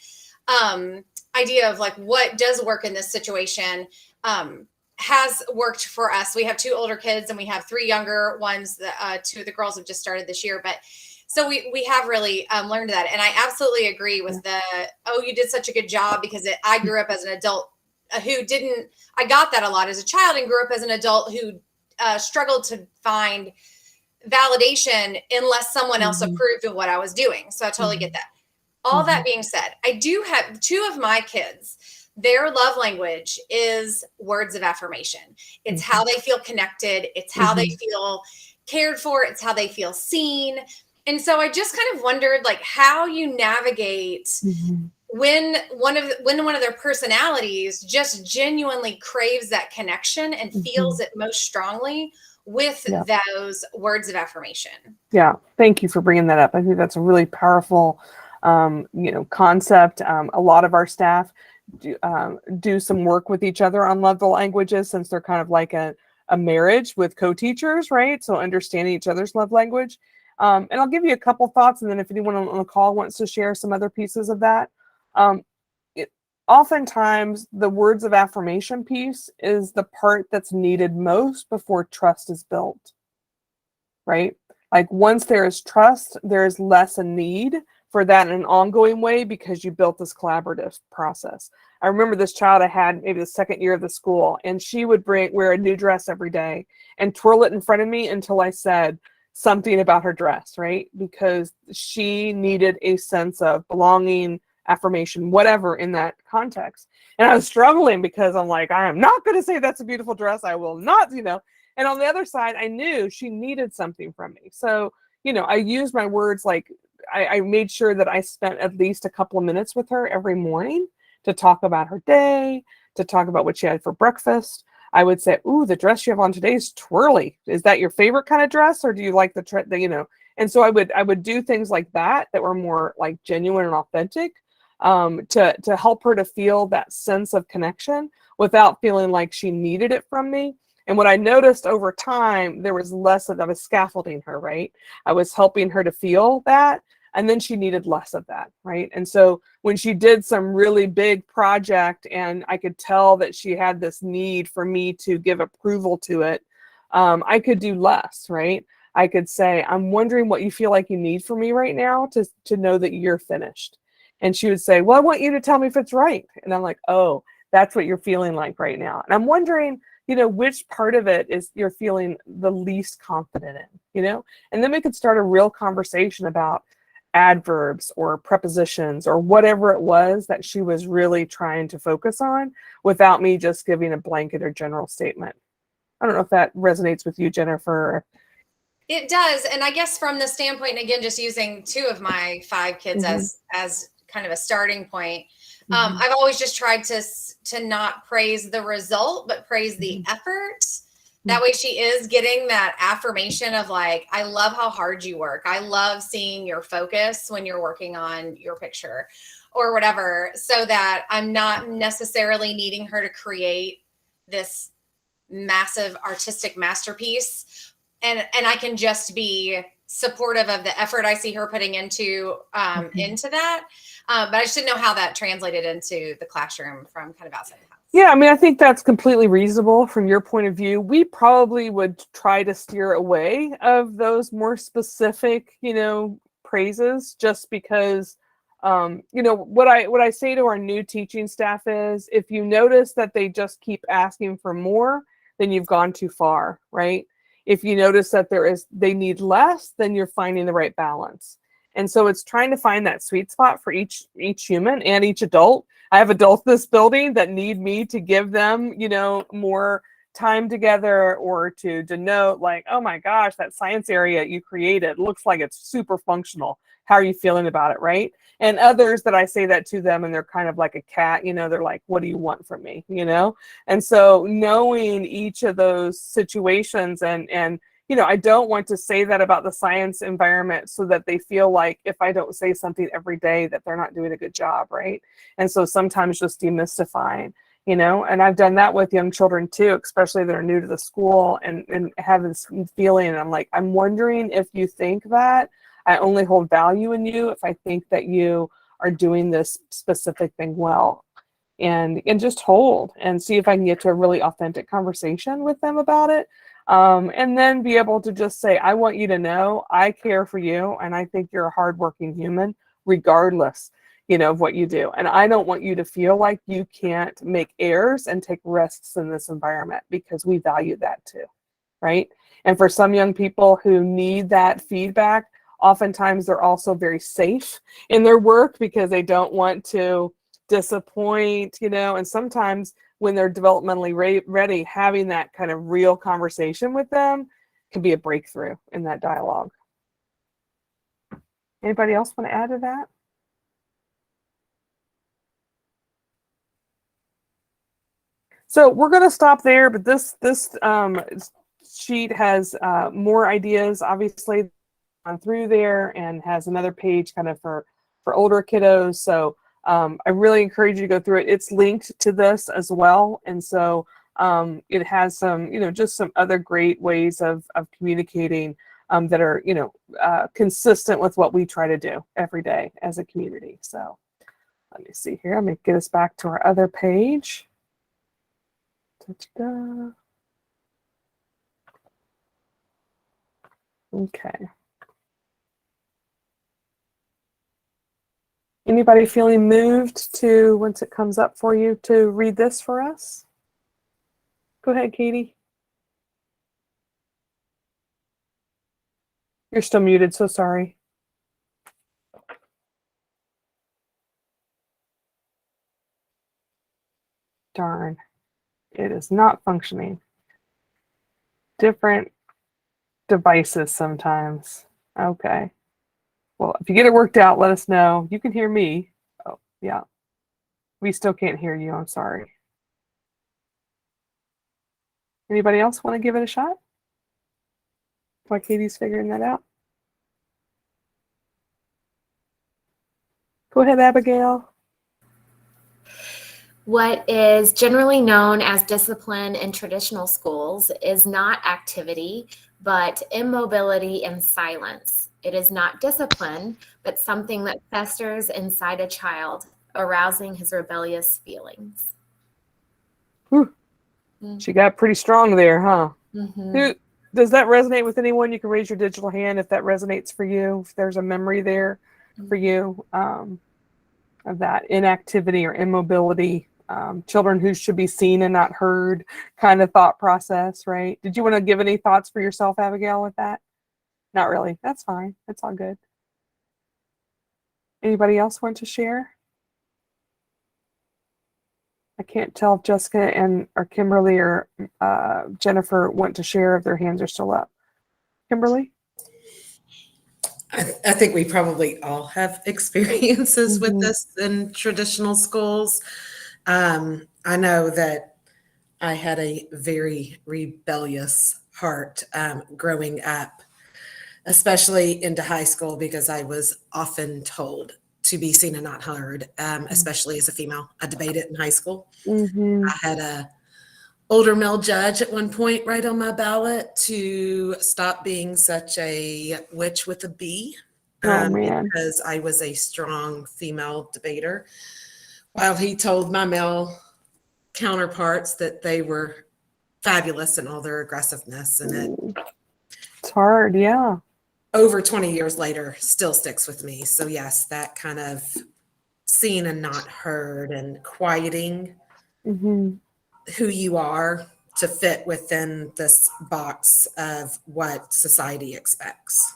idea of like what does work in this situation has worked for us. We have 2 older kids and we have 3 younger ones. 2 of the girls have just started this year, but so we have really learned that. And I absolutely agree with you did such a good job, because I grew up as an adult I got that a lot as a child, and grew up as an adult who struggled to find validation unless someone else approved of what I was doing. So I totally get that. All that being said, I do have 2 of my kids. Their love language is words of affirmation. It's how they feel connected. It's how they feel cared for. It's how they feel seen. And so I just kind of wondered, like, how you navigate when one of their personalities just genuinely craves that connection and feels it most strongly with those words of affirmation. Yeah, thank you for bringing that up. I think that's a really powerful concept. A lot of our staff do some work with each other on love languages, since they're kind of like a marriage with co-teachers, right? So understanding each other's love language. And I'll give you a couple thoughts, and then if anyone on the call wants to share some other pieces of that. Oftentimes the words of affirmation piece is the part that's needed most before trust is built, right? Like once there is trust, there is less a need for that in an ongoing way, because you built this collaborative process. I remember this child I had maybe the second year of the school, and she would wear a new dress every day and twirl it in front of me until I said something about her dress, right? Because she needed a sense of belonging, affirmation, whatever in that context. And I was struggling because I'm like, I am not going to say that's a beautiful dress. I will not, And on the other side, I knew she needed something from me. So, I used my words like, I made sure that I spent at least a couple of minutes with her every morning to talk about her day, to talk about what she had for breakfast. I would say, ooh, the dress you have on today is twirly. Is that your favorite kind of dress, or do you like the And so I would do things like that were more like genuine and authentic, to help her to feel that sense of connection without feeling like she needed it from me. And what I noticed over time, there was less of, I was scaffolding her, right? I was helping her to feel that, and then she needed less of that, right? And so when she did some really big project and I could tell that she had this need for me to give approval to it, I could do less, right? I could say, I'm wondering what you feel like you need from me right now to know that you're finished. And she would say, well, I want you to tell me if it's right. And I'm like, oh, that's what you're feeling like right now. And I'm wondering, which part of it is you're feeling the least confident in, And then we could start a real conversation about adverbs or prepositions or whatever it was that she was really trying to focus on, without me just giving a blanket or general statement. I don't know if that resonates with you, Jennifer. It does. And I guess from the standpoint, again, just using 2 of my 5 kids as kind of a starting point, I've always just tried to not praise the result, but praise the effort. That way she is getting that affirmation of like, I love how hard you work. I love seeing your focus when you're working on your picture or whatever, so that I'm not necessarily needing her to create this massive artistic masterpiece. And I can just be supportive of the effort I see her putting into that. But I just didn't know how that translated into the classroom from kind of outside the house. Yeah, I mean, I think that's completely reasonable from your point of view. We probably would try to steer away of those more specific, praises, just because What I say to our new teaching staff is, if you notice that they just keep asking for more, then you've gone too far, right? If you notice that they need less, then you're finding the right balance. And so it's trying to find that sweet spot for each human and each adult. I have adults in this building that need me to give them, more time together, or to denote like, oh my gosh, that science area you created looks like it's super functional. How are you feeling about it, right? And others that I say that to them and they're kind of like a cat, they're like, what do you want from me? And so knowing each of those situations, and I don't want to say that about the science environment so that they feel like if I don't say something every day that they're not doing a good job, right? And so sometimes just demystifying, and I've done that with young children too, especially that are new to the school and have this feeling. And I'm like, I'm wondering if you think that I only hold value in you if I think that you are doing this specific thing well. And just hold and see if I can get to a really authentic conversation with them about it. And then be able to just say, I want you to know I care for you and I think you're a hardworking human regardless, of what you do. And I don't want you to feel like you can't make errors and take risks in this environment, because we value that too, right? And for some young people who need that feedback, oftentimes they're also very safe in their work because they don't want to disappoint, and sometimes when they're developmentally ready, having that kind of real conversation with them can be a breakthrough in that dialogue. Anybody else want to add to that? So we're going to stop there, but this sheet has more ideas, obviously, on through there, and has another page kind of for older kiddos. So I really encourage you to go through it. It's linked to this as well, and so it has some, just some other great ways of communicating that are, consistent with what we try to do every day as a community. So let me see here. I'm going to get us back to our other page. Ta-da. Okay. Anybody feeling moved to, once it comes up for you, to read this for us? Go ahead, Katie. You're still muted, so sorry. Darn. It is not functioning. Different devices sometimes. Okay. Well, if you get it worked out, let us know. You can hear me. Oh, yeah. We still can't hear you. I'm sorry. Anybody else want to give it a shot? While Katie's figuring that out. Go ahead, Abigail. What is generally known as discipline in traditional schools is not activity, but immobility and silence. It is not discipline, but something that festers inside a child, arousing his rebellious feelings. Whew. She got pretty strong there, huh? Mm-hmm. Does that resonate with anyone? You can raise your digital hand if that resonates for you, if there's a memory there for you of that inactivity or immobility. Children who should be seen and not heard kind of thought process, right? Did you want to give any thoughts for yourself, Abigail, with that? Not really. That's fine. That's all good. Anybody else want to share? I can't tell if Jessica or Kimberly or Jennifer want to share if their hands are still up. Kimberly? I think we probably all have experiences with this in traditional schools. I know that I had a very rebellious heart growing up, especially into high school, because I was often told to be seen and not heard, especially as a female. I debated in high school. I had a older male judge at one point write on my ballot to stop being such a witch with a B, because I was a strong female debater, while he told my male counterparts that they were fabulous in all their aggressiveness. And it's hard, yeah. Over 20 years later, still sticks with me. So yes, that kind of seen and not heard, and quieting Mm-hmm. who you are to fit within this box of what society expects.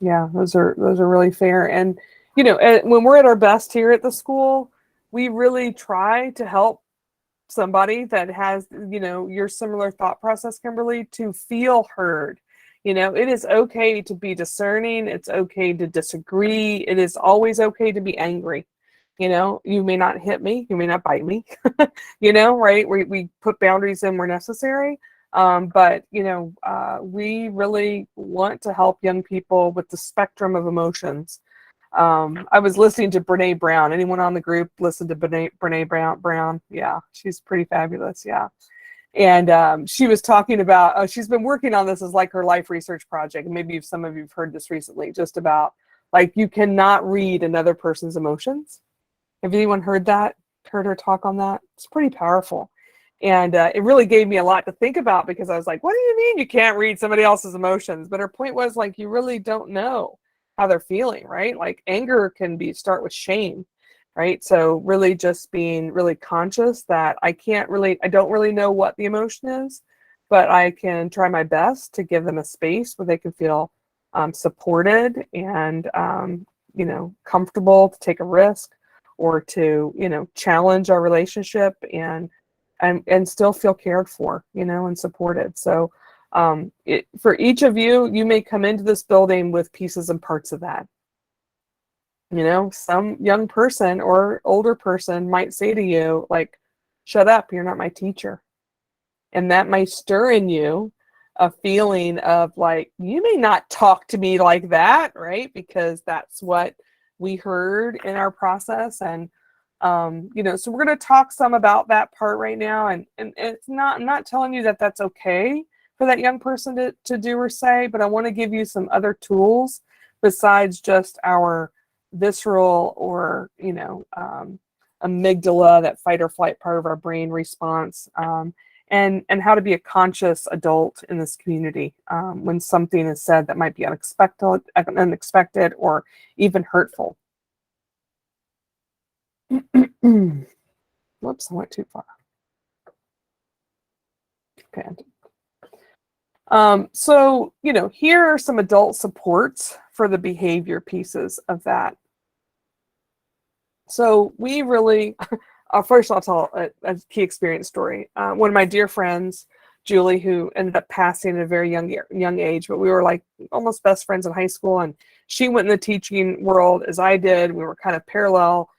Yeah, those are really fair. And when we're at our best here at the school, we really try to help somebody that has your similar thought process, Kimberly, to feel heard. It is okay to be discerning. It's okay to disagree. It is always okay to be angry. You may not hit me, you may not bite me, right? We put boundaries in where necessary. But we really want to help young people with the spectrum of emotions. I was listening to Brene Brown. Anyone on the group listen to Brene Brown? Yeah, she's pretty fabulous. Yeah. And she was talking about, she's been working on this as like her life research project. Maybe some of you have heard this recently, just about like you cannot read another person's emotions. Have anyone heard that? Heard her talk on that? It's pretty powerful. And it really gave me a lot to think about, because I was like, what do you mean you can't read somebody else's emotions? But her point was, like, you really don't know how they're feeling, right? Like anger can start with shame, right? So really just being really conscious that I don't really know what the emotion is, but I can try my best to give them a space where they can feel supported and, comfortable to take a risk, or to, challenge our relationship and still feel cared for, and supported. So for each of you, you may come into this building with pieces and parts of that. Some young person or older person might say to you, like, shut up, you're not my teacher. And that might stir in you a feeling of like, you may not talk to me like that, right? Because that's what we heard in our process. And so we're going to talk some about that part right now. And it's not, I'm not telling you that that's okay for that young person to do or say, but I want to give you some other tools besides just our visceral or, amygdala, that fight or flight part of our brain response, and how to be a conscious adult in this community when something is said that might be unexpected or even hurtful. Whoops, I went too far. Okay. So, here are some adult supports for the behavior pieces of that. So we really, first I'll tell a key experience story. One of my dear friends, Julie, who ended up passing at a very young age, but we were like almost best friends in high school, and she went in the teaching world as I did. We were kind of parallel.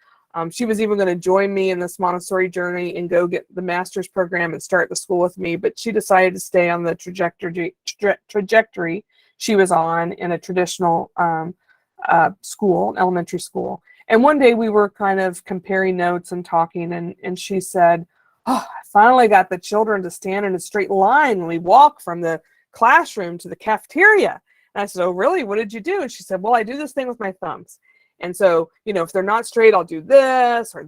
She was even going to join me in this Montessori journey and go get the master's program and start the school with me, but she decided to stay on the trajectory she was on in a traditional school, elementary school. And one day we were kind of comparing notes and talking, and she said, oh, I finally got the children to stand in a straight line when we walk from the classroom to the cafeteria. And I said, oh, really? What did you do? And she said, well, I do this thing with my thumbs. And so, if they're not straight, I'll do this or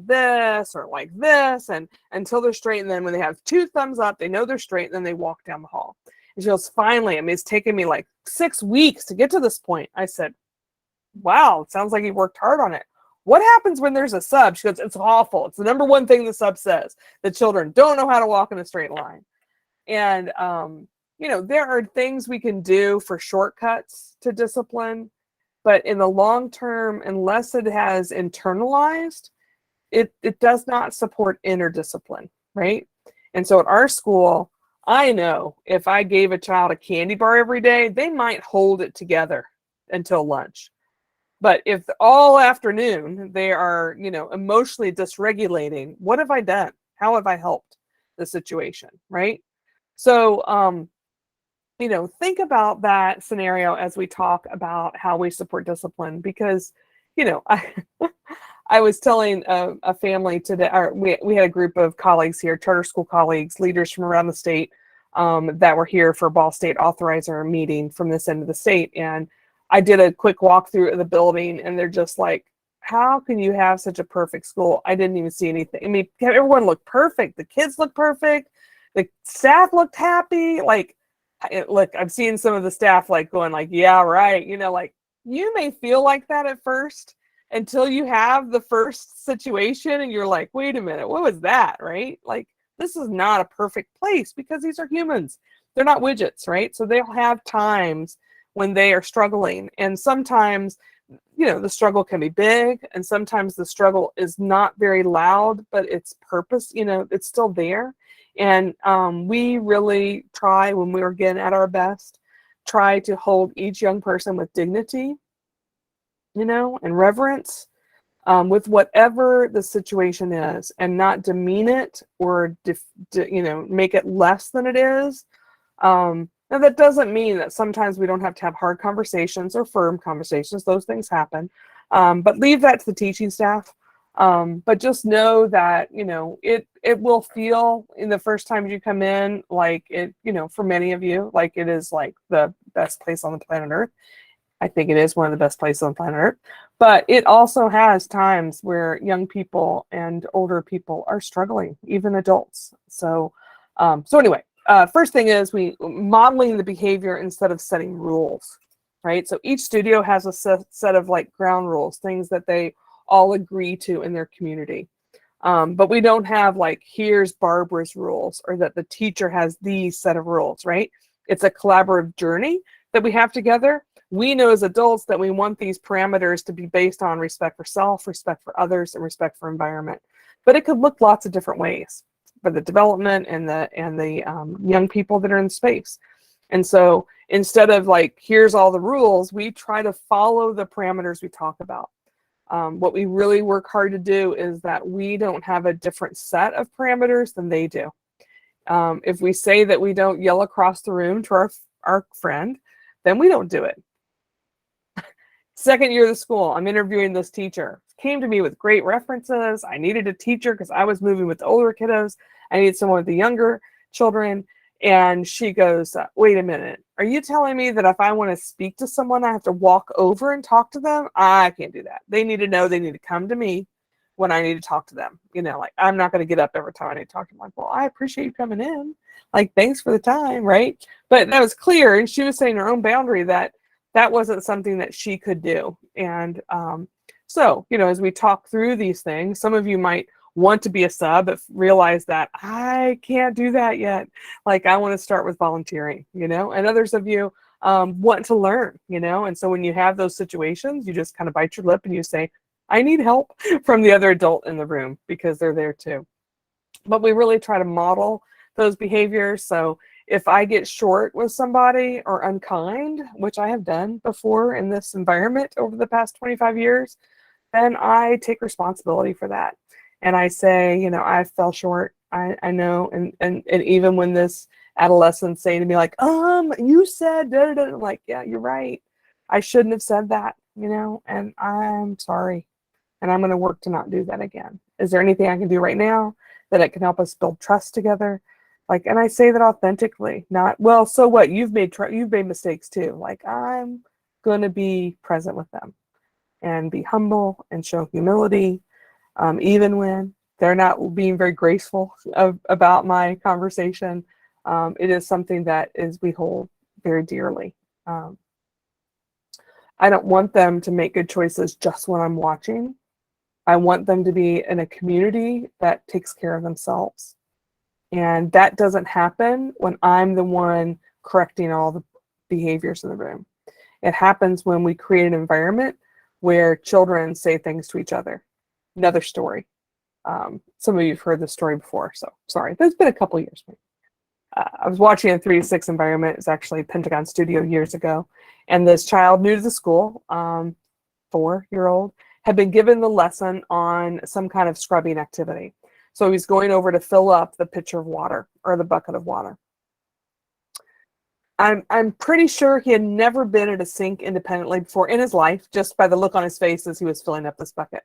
like this, and until they're straight. And then when they have two thumbs up, they know they're straight, and then they walk down the hall. And she goes, finally, it's taken me like 6 weeks to get to this point. I said, wow, it sounds like you worked hard on it. What happens when there's a sub? She goes, it's awful. It's the number one thing the sub says. The children don't know how to walk in a straight line. And, there are things we can do for shortcuts to discipline, but in the long term, unless it has internalized, it does not support inner discipline, right? And so at our school, I know if I gave a child a candy bar every day, they might hold it together until lunch. But if all afternoon they are, emotionally dysregulating, what have I done? How have I helped the situation, right? So, think about that scenario as we talk about how we support discipline, because, I was telling a family today, or we had a group of colleagues here, charter school colleagues, leaders from around the state that were here for Ball State Authorizer meeting from this end of the state. And I did a quick walkthrough of the building, and they're just like, how can you have such a perfect school? I didn't even see anything. Everyone looked perfect. The kids looked perfect. The staff looked happy. Look, I've seen some of the staff going yeah, right. You may feel like that at first, until you have the first situation and you're like, wait a minute, what was that, right? Like, this is not a perfect place because these are humans. They're not widgets, right? So they'll have times when they are struggling. And sometimes, the struggle can be big, and sometimes the struggle is not very loud, but it's purpose, it's still there. And we really try, when we're again at our best, try to hold each young person with dignity, and reverence, with whatever the situation is, and not demean it or make it less than it is. Now that doesn't mean that sometimes we don't have to have hard conversations or firm conversations. Those things happen, but leave that to the teaching staff. But just know that it will feel in the first time you come in like it, for many of you, like it is like the best place on the planet Earth. I think it is one of the best places on planet Earth, but it also has times where young people and older people are struggling, even adults. So anyway, first thing is we modeling the behavior instead of setting rules, right? So each studio has a set of like ground rules, things that they all agree to in their community. But we don't have like, here's Barbara's rules, or that the teacher has these set of rules, right? It's a collaborative journey that we have together. We know as adults that we want these parameters to be based on respect for self, respect for others, and respect for environment. But it could look lots of different ways for the development and the young people that are in space. And so instead of like, here's all the rules, we try to follow the parameters we talk about. What we really work hard to do is that we don't have a different set of parameters than they do. If we say that we don't yell across the room to our friend, then we don't do it. Second year of the school, I'm interviewing this teacher. Came to me with great references. I needed a teacher because I was moving with the older kiddos. I needed someone with the younger children. And she goes, wait a minute. Are you telling me that if I want to speak to someone, I have to walk over and talk to them? I can't do that. They need to know they need to come to me when I need to talk to them. Like, I'm not going to get up every time I need to talk to them. Like, well, I appreciate you coming in. Like, thanks for the time, right? But that was clear. And she was saying her own boundary that wasn't something that she could do. And so, as we talk through these things, some of you might want to be a sub, but realize that I can't do that yet. Like, I want to start with volunteering, and others of you want to learn, and so when you have those situations, you just kind of bite your lip and you say, I need help from the other adult in the room, because they're there too. But we really try to model those behaviors. So if I get short with somebody or unkind, which I have done before in this environment over the past 25 years, then I take responsibility for that. And I say, I fell short. I know. And even when this adolescent saying to me like, you said, da, da, da. I'm like, yeah, you're right. I shouldn't have said that, and I'm sorry. And I'm going to work to not do that again. Is there anything I can do right now that it can help us build trust together? Like, and I say that authentically, not, well, so what? You've made mistakes too. Like, I'm going to be present with them and be humble and show humility, even when they're not being very graceful about my conversation. It is something that we hold very dearly. I don't want them to make good choices just when I'm watching. I want them to be in a community that takes care of themselves. And that doesn't happen when I'm the one correcting all the behaviors in the room. It happens when we create an environment where children say things to each other. Another story. Some of you have heard this story before, so sorry. There's been a couple years. I was watching a 3 to 6 environment. It's actually Pentagon Studio years ago. And this child, new to the school, 4-year-old, had been given the lesson on some kind of scrubbing activity. So he's going over to fill up the pitcher of water or the bucket of water. I'm pretty sure he had never been at a sink independently before in his life, just by the look on his face as he was filling up this bucket.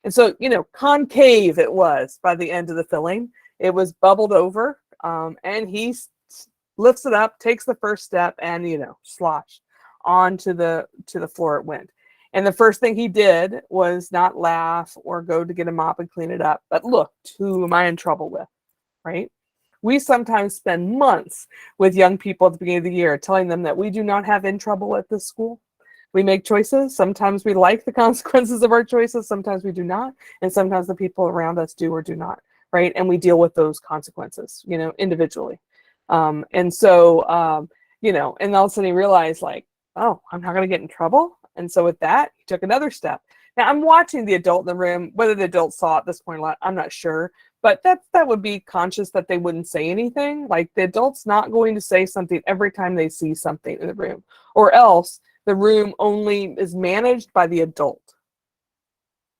And so, concave it was by the end of the filling. It was bubbled over, and he lifts it up, takes the first step, and, slosh onto the floor it went. And the first thing he did was not laugh or go to get a mop and clean it up, but look, who am I in trouble with, right? We sometimes spend months with young people at the beginning of the year telling them that we do not have in trouble at this school, We make choices. Sometimes we like the consequences of our choices. Sometimes we do not. And sometimes the people around us do or do not, right? And we deal with those consequences, individually. And so, and all of a sudden he realized like, oh, I'm not going to get in trouble. And so with that, he took another step. Now I'm watching the adult in the room. Whether the adult saw at this point, I'm not sure. But that would be conscious that they wouldn't say anything. Like the adult's not going to say something every time they see something in the room, or else the room only is managed by the adult.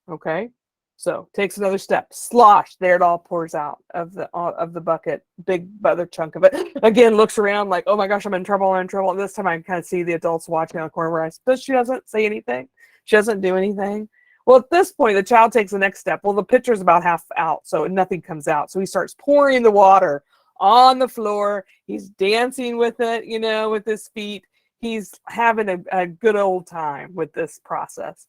Okay, so takes another step. Slosh, there it all pours out of the bucket, big other chunk of it. Again, looks around like, oh my gosh, I'm in trouble. I'm in trouble. And this time I kind of see the adults watching on the corner where but she doesn't say anything. She doesn't do anything. Well, at this point, the child takes the next step. Well, the pitcher's about half out, so nothing comes out. So he starts pouring the water on the floor. He's dancing with it, with his feet. He's having a good old time with this process.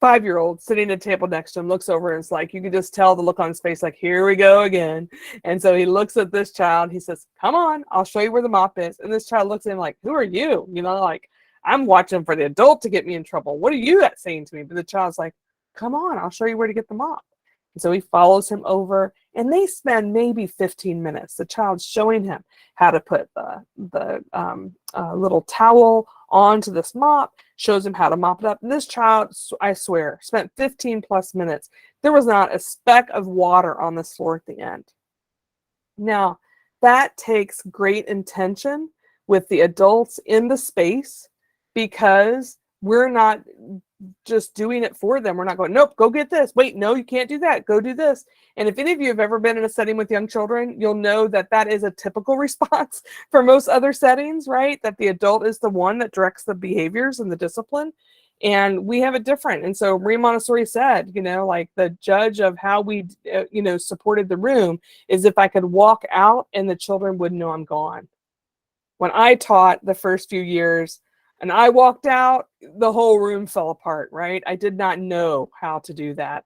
5-year-old sitting at a table next to him looks over and it's like, you can just tell the look on his face, like, here we go again. And so he looks at this child. He says, come on, I'll show you where the mop is. And this child looks at him like, who are you? Like, I'm watching for the adult to get me in trouble. What are you saying to me? But the child's like, come on, I'll show you where to get the mop. And so he follows him over, and they spend maybe 15 minutes. The child's showing him how to put the little towel onto this mop, shows him how to mop it up. And this child, I swear, spent 15 plus minutes. There was not a speck of water on this floor at the end. Now, that takes great intention with the adults in the space, because we're not just doing it for them. We're not going, nope, go get this. Wait, no, you can't do that. Go do this. And if any of you have ever been in a setting with young children, you'll know that that is a typical response for most other settings, right? That the adult is the one that directs the behaviors and the discipline. And we have it different. And so Marie Montessori said, like the judge of how we, supported the room is if I could walk out and the children would know I'm gone. When I taught the first few years, and I walked out, the whole room fell apart, right? I did not know how to do that.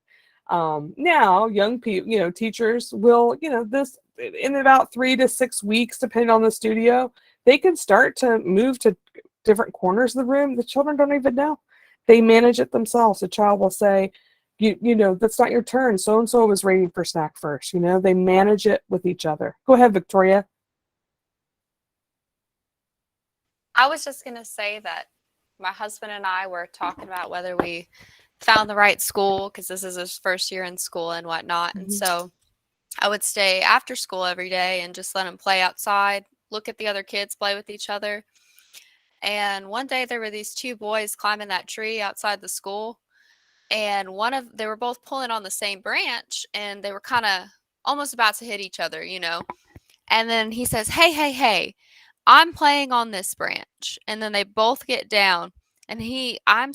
Now, young people, teachers will, this in about 3 to 6 weeks, depending on the studio, they can start to move to different corners of the room. The children don't even know. They manage it themselves. The child will say, that's not your turn. So-and-so was waiting for snack first. They manage it with each other. Go ahead, Victoria. I was just going to say that my husband and I were talking about whether we found the right school, because this is his first year in school and whatnot. Mm-hmm. And so I would stay after school every day and just let him play outside, look at the other kids play with each other. And one day there were these 2 boys climbing that tree outside the school. And they were both pulling on the same branch, and they were kind of almost about to hit each other, And then he says, hey, I'm playing on this branch. And then they both get down, and I'm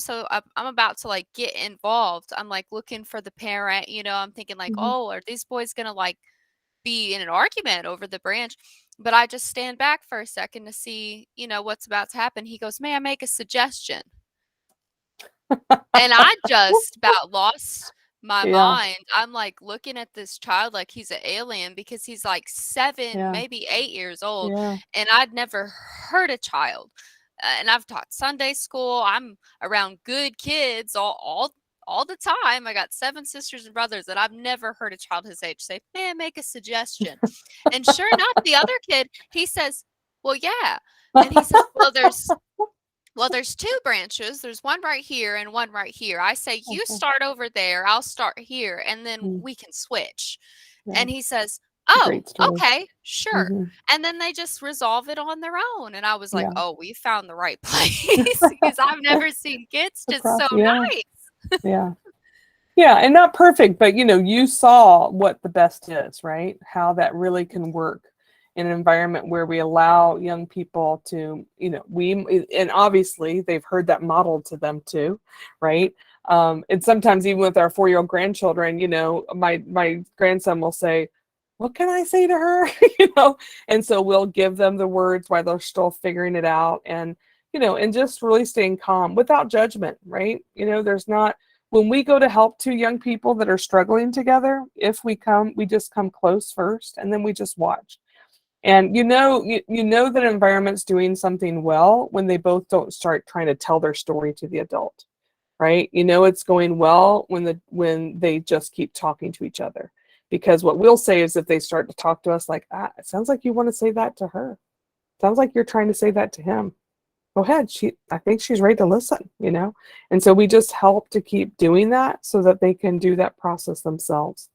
about to like get involved. I'm like looking for the parent, I'm thinking like, oh, are these boys going to like be in an argument over the branch? But I just stand back for a second to see, what's about to happen. He goes, may I make a suggestion? And I just about lost my mind. I'm like looking at this child like he's an alien, because he's like 7, maybe 8 years old. And I'd never heard a child. And I've taught Sunday school. I'm around good kids all the time. I got 7 sisters and brothers, and I've never heard a child his age say, "May I make a suggestion?" And sure enough, the other kid, he says, "Well, yeah." And he says, Well, there's 2 branches. There's one right here and one right here. I say, you start over there. I'll start here, and then we can switch. Yeah. And he says, oh, okay, sure. And then they just resolve it on their own. And I was like, oh, we found the right place, because I've never seen kids just so nice. Yeah, and not perfect, but you saw what the best is, right? How that really can work in an environment where we allow young people to, and obviously they've heard that modeled to them too, right? And sometimes even with our 4-year-old grandchildren, my grandson will say, what can I say to her? And so we'll give them the words while they're still figuring it out, and, and just really staying calm without judgment, right? When we go to help 2 young people that are struggling together, we just come close first, and then we just watch. And you know that an environment's doing something well when they both don't start trying to tell their story to the adult, right? You know it's going well when they just keep talking to each other. Because what we'll say is if they start to talk to us like, it sounds like you want to say that to her. Sounds like you're trying to say that to him. Go ahead. I think she's ready to listen, you know? And so we just help to keep doing that so that they can do that process themselves.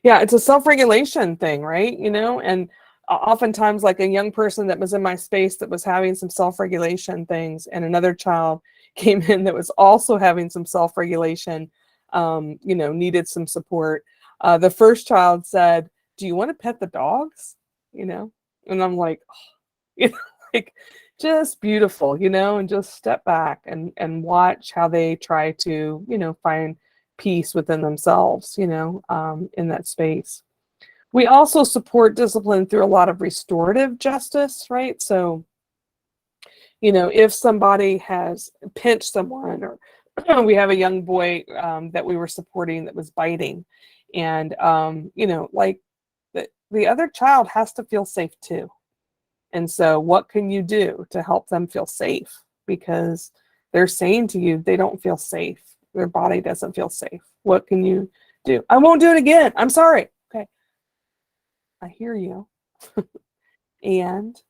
Yeah, it's a self-regulation thing, right? You know, and oftentimes like a young person that was in my space that was having some self-regulation things and another child came in that was also having some self-regulation, you know, needed some support. The first child said, "Do you want to pet the dogs?" You know, and I'm like, oh, you know, like just beautiful, you know, and just step back and watch how they try to, you know, find peace within themselves, you know, in that space. We also support discipline through a lot of restorative justice, right? So, you know, if somebody has pinched someone, or we have a young boy that we were supporting that was biting, and you know, like the other child has to feel safe too. And so what can you do to help them feel safe? Because they're saying to you they don't feel safe. Their body doesn't feel safe. What can you do? I won't do it again. I'm sorry. Okay. I hear you. And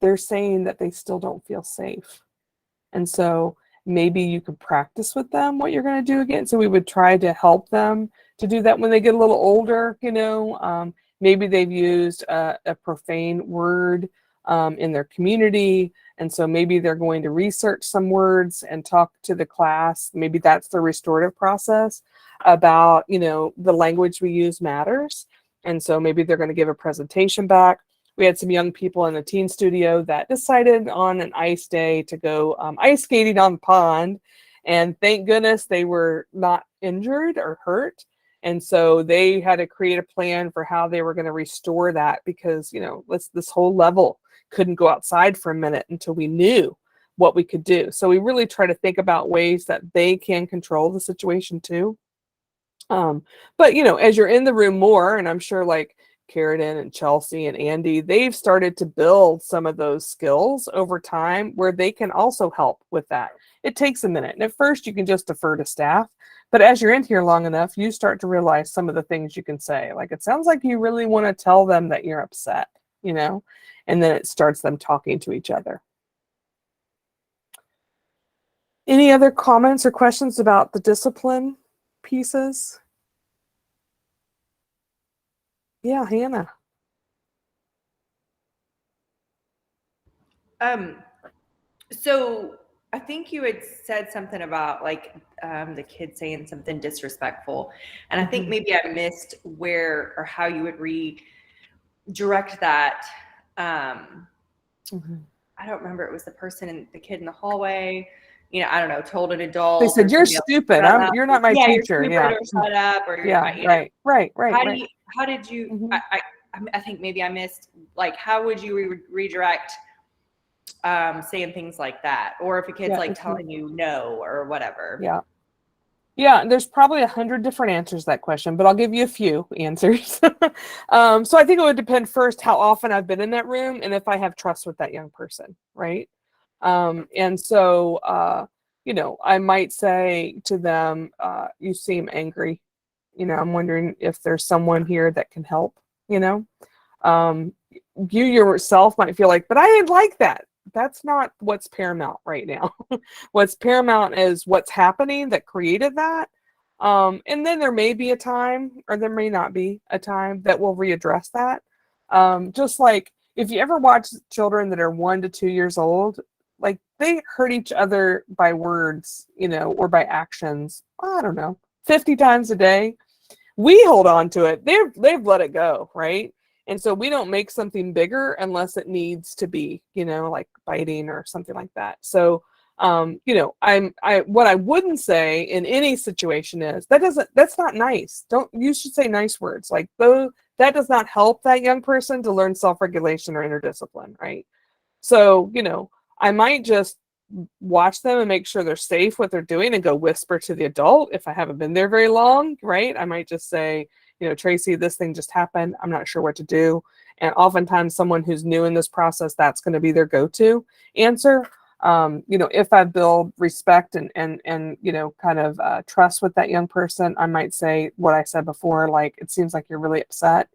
they're saying that they still don't feel safe. And so maybe you could practice with them what you're going to do again. So we would try to help them to do that when they get a little older, you know. Maybe they've used a profane word in their community. And so maybe they're going to research some words and talk to the class. Maybe that's the restorative process about, you know, the language we use matters. And so maybe they're going to give a presentation back. We had some young people in the teen studio that decided on an ice day to go ice skating on the pond. And thank goodness they were not injured or hurt. And so they had to create a plan for how they were going to restore that, because, you know, this whole level couldn't go outside for a minute until we knew what we could do. So we really try to think about ways that they can control the situation too. But, you know, as you're in the room more, and I'm sure like Carradine and Chelsea and Andy, they've started to build some of those skills over time where they can also help with that. It takes a minute. And at first you can just defer to staff. But as you're in here long enough, you start to realize some of the things you can say. Like, it sounds like you really want to tell them that you're upset, you know, and then it starts them talking to each other. Any other comments or questions about the discipline pieces? Yeah, Hannah. So I think you had said something about like the kid saying something disrespectful, and I think maybe I missed where or how you would redirect that. I don't remember. It was the kid in the hallway. You know, I don't know. Told an adult. They said, "You're stupid. You're not my teacher." You're stupid, or shut up, or yeah, right. How did you? I think maybe I missed. Like, how would you redirect? Saying things like that, or if a kid's like telling you no or whatever. Yeah, there's probably 100 different answers to that question, but I'll give you a few answers. So I think it would depend first how often I've been in that room and if I have trust with that young person, right? And so you know, I might say to them, you seem angry, you know, I'm wondering if there's someone here that can help, you know. You yourself might feel like, but I didn't like that. That's not what's paramount right now. What's paramount is what's happening that created that. And then there may be a time, or there may not be a time, that we'll readdress that. Just like if you ever watch children that are 1 to 2 years old, like they hurt each other by words, you know, or by actions, I don't know, 50 times a day. We hold on to it. They've let it go, right? And so we don't make something bigger unless it needs to be, you know, like biting or something like that. So, you know, what I wouldn't say in any situation is that's not nice. You should say nice words. Like, though, that does not help that young person to learn self-regulation or inner discipline, right? So, you know, I might just watch them and make sure they're safe what they're doing and go whisper to the adult if I haven't been there very long, right? I might just say, Tracy, this thing just happened. I'm not sure what to do. And oftentimes someone who's new in this process, that's going to be their go-to answer. If I build respect and kind of trust with that young person, I might say what I said before, like, it seems like you're really upset.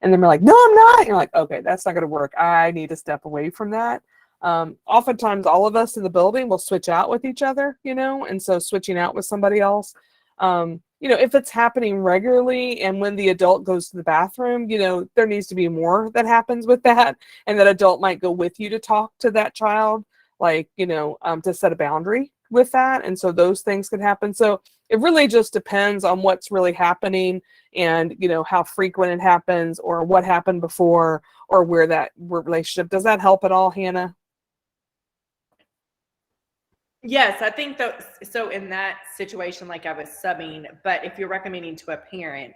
And then they're like, no, I'm not. And you're like, okay, that's not going to work. I need to step away from that. Oftentimes all of us in the building will switch out with each other, and so switching out with somebody else, if it's happening regularly and when the adult goes to the bathroom, there needs to be more that happens with that. And that adult might go with you to talk to that child, like, to set a boundary with that. And so those things could happen. So it really just depends on what's really happening and, how frequent it happens or what happened before or where that relationship. Does that help at all, Hannah? Yes, I think so in that situation, like I was subbing, but if you're recommending to a parent,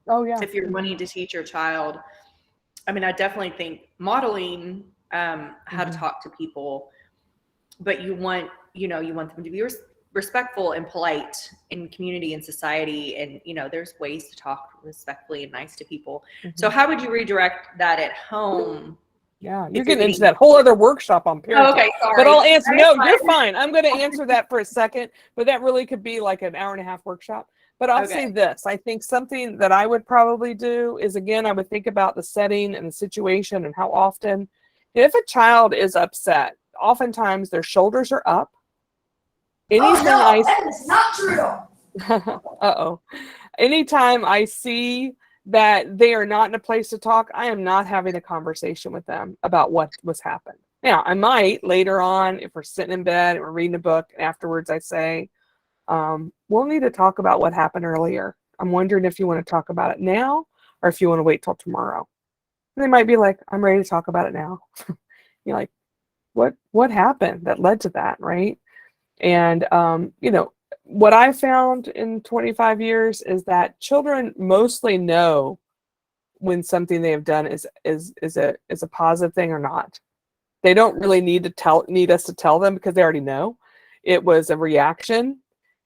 oh yeah, if you're wanting to teach your child, I mean, I definitely think modeling how to talk to people, but you want them to be respectful and polite in community and society. And, there's ways to talk respectfully and nice to people. So how would you redirect that at home? Yeah, you're getting into that whole other workshop on parenting. Oh, okay, sorry. But I'll answer. No, you're fine. I'm going to answer that for a second, but that really could be like an 1.5 hour workshop. But I'll say this. I think something that I would probably do is, again, I would think about the setting and the situation and how often. If a child is upset, oftentimes their shoulders are up. Anytime that is not true. Uh-oh. Anytime I see that they are not in a place to talk, I am not having a conversation with them about what was happened. Now, I might later on, if we're sitting in bed and we're reading a book, and afterwards I say, we'll need to talk about what happened earlier. I'm wondering if you want to talk about it now or if you want to wait till tomorrow. And they might be like, I'm ready to talk about it now. You're like, what happened that led to that, right? And, what I found in 25 years is that children mostly know when something they have done is a positive thing or not. They don't really need us to tell them because they already know it was a reaction,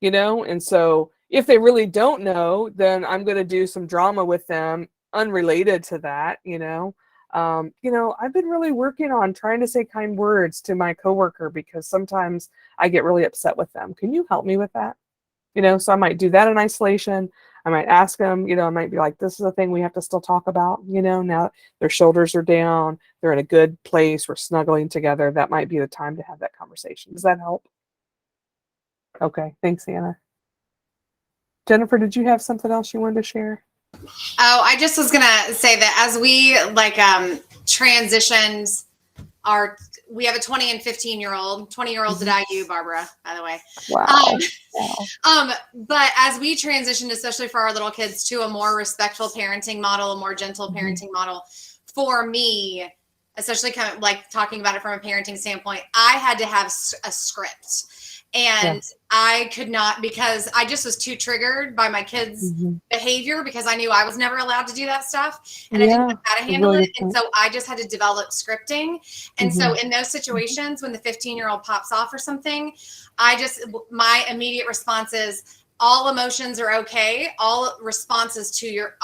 and so if they really don't know, then I'm going to do some drama with them unrelated to that. I've been really working on trying to say kind words to my coworker because sometimes I get really upset with them. Can you help me with that? So I might do that in isolation. I might ask them, I might be like, this is a thing we have to still talk about, now their shoulders are down, they're in a good place, we're snuggling together. That might be the time to have that conversation. Does that help? Okay. Thanks, Anna. Jennifer, did you have something else you wanted to share? Oh, I just was gonna say that as we transitioned we have a 20 and 15-year-old, 20-year-olds at IU, Barbara, by the way. Wow. But as we transitioned, especially for our little kids, to a more respectful parenting model, a more gentle parenting model, for me, especially kind of like talking about it from a parenting standpoint, I had to have a script. And I could not, because I just was too triggered by my kids' behavior because I knew I was never allowed to do that stuff. And I didn't know how to handle it. And so I just had to develop scripting. And so in those situations, when the 15-year-old pops off or something, my immediate response is, all emotions are okay. All responses to your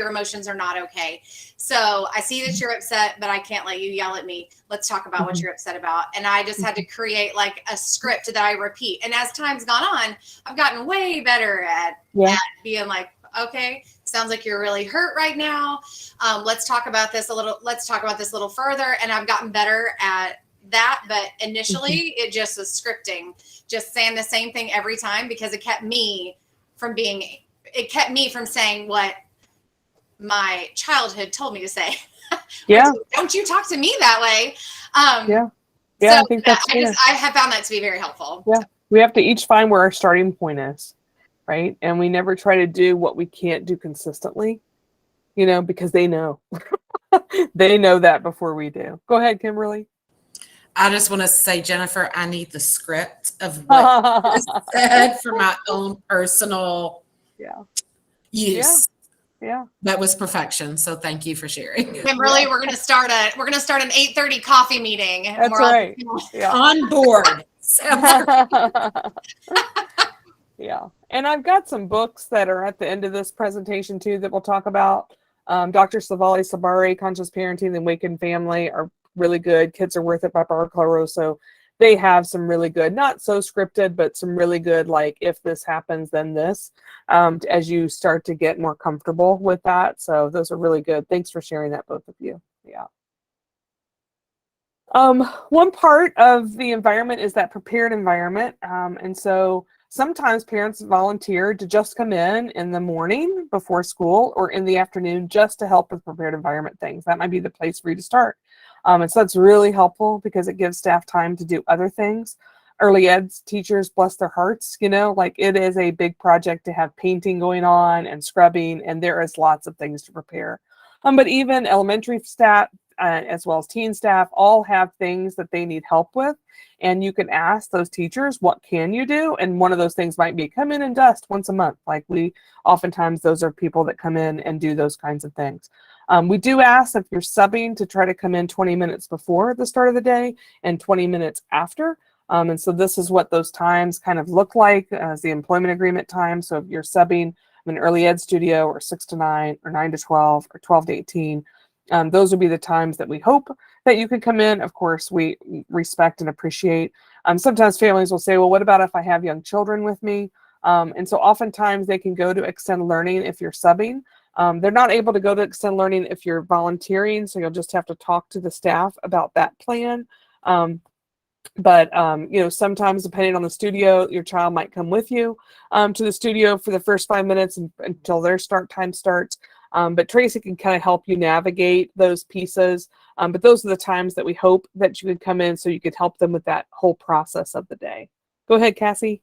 emotions are not okay. So I see that you're upset, but I can't let you yell at me. Let's talk about what you're upset about. And I just had to create like a script that I repeat. And as time's gone on, I've gotten way better at being like, okay, sounds like you're really hurt right now. Let's talk about this a little further. And From gotten better at that, but initially it just was scripting, just saying the same thing every time because it kept me from saying what my childhood told me to say. Don't you talk to me that way. So I think that's I have found that to be very helpful. We have to each find where our starting point is, right? And we never try to do what we can't do consistently, because they know. They know that before we do. Go ahead, Kimberly. I just want to say, Jennifer, I need the script of what you said for my own personal use. Yeah. That was perfection. So thank you for sharing. Kimberly, we're gonna start an 8:30 coffee meeting. That's right. On board. Yeah. And I've got some books that are at the end of this presentation too that we'll talk about. Dr. Savali Sabari, Conscious Parenting and the Awakened Family are really good. Kids Are Worth It by Barbara Claroso. They have some really good, not so scripted, but some really good, like, if this happens, then this, as you start to get more comfortable with that. So those are really good. Thanks for sharing that, both of you. Yeah. One part of the environment is that prepared environment. And so sometimes parents volunteer to just come in the morning before school or in the afternoon just to help with prepared environment things. That might be the place for you to start. And so that's really helpful because it gives staff time to do other things. Early ed teachers, bless their hearts, like it is a big project to have painting going on and scrubbing, and there is lots of things to prepare. But even elementary staff, as well as teen staff, all have things that they need help with. And you can ask those teachers, what can you do? And one of those things might be come in and dust once a month. Like oftentimes those are people that come in and do those kinds of things. We do ask if you're subbing to try to come in 20 minutes before the start of the day and 20 minutes after. And so this is what those times kind of look like as the employment agreement time. So if you're subbing an early ed studio or 6 to 9 or 9 to 12 or 12 to 18, those would be the times that we hope that you can come in. Of course, we respect and appreciate. Sometimes families will say, well, what about if I have young children with me? And so oftentimes they can go to Extend Learning if you're subbing. They're not able to go to Extend Learning if you're volunteering, so you'll just have to talk to the staff about that plan. But sometimes depending on the studio, your child might come with you to the studio for the first 5 minutes until their start time starts. But Tracy can kind of help you navigate those pieces. But those are the times that we hope that you could come in so you could help them with that whole process of the day. Go ahead, Cassie.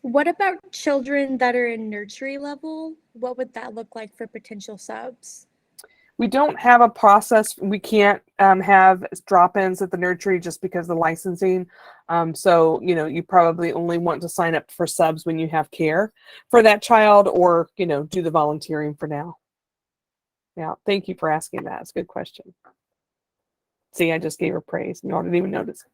What about children that are in nursery level? What would that look like for potential subs? We don't have a process. We can't have drop-ins at the nursery just because of the licensing. So, you probably only want to sign up for subs when you have care for that child or, do the volunteering for now. Yeah, thank you for asking that. It's a good question. See, I just gave her praise. You didn't even notice it.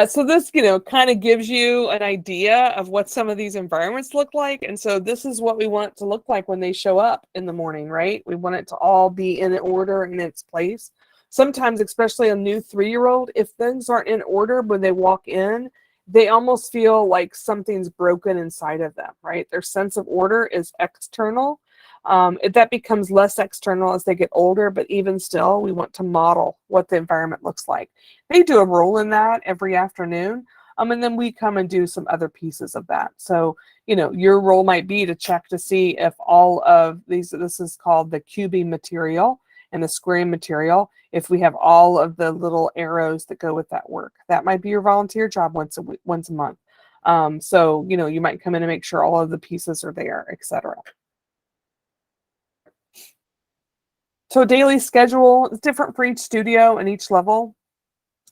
So this, kind of gives you an idea of what some of these environments look like. And so this is what we want it to look like when they show up in the morning, right? We want it to all be in order in its place. Sometimes, especially a new 3-year-old, if things aren't in order when they walk in, they almost feel like something's broken inside of them, right? Their sense of order is external. That becomes less external as they get older, but even still, we want to model what the environment looks like. They do a role in that every afternoon, and then we come and do some other pieces of that. So, your role might be to check to see if all of these, this is called the cubing material and the squaring material, if we have all of the little arrows that go with that work. That might be your volunteer job once a month. So, you might come in and make sure all of the pieces are there, etc. So daily schedule is different for each studio and each level,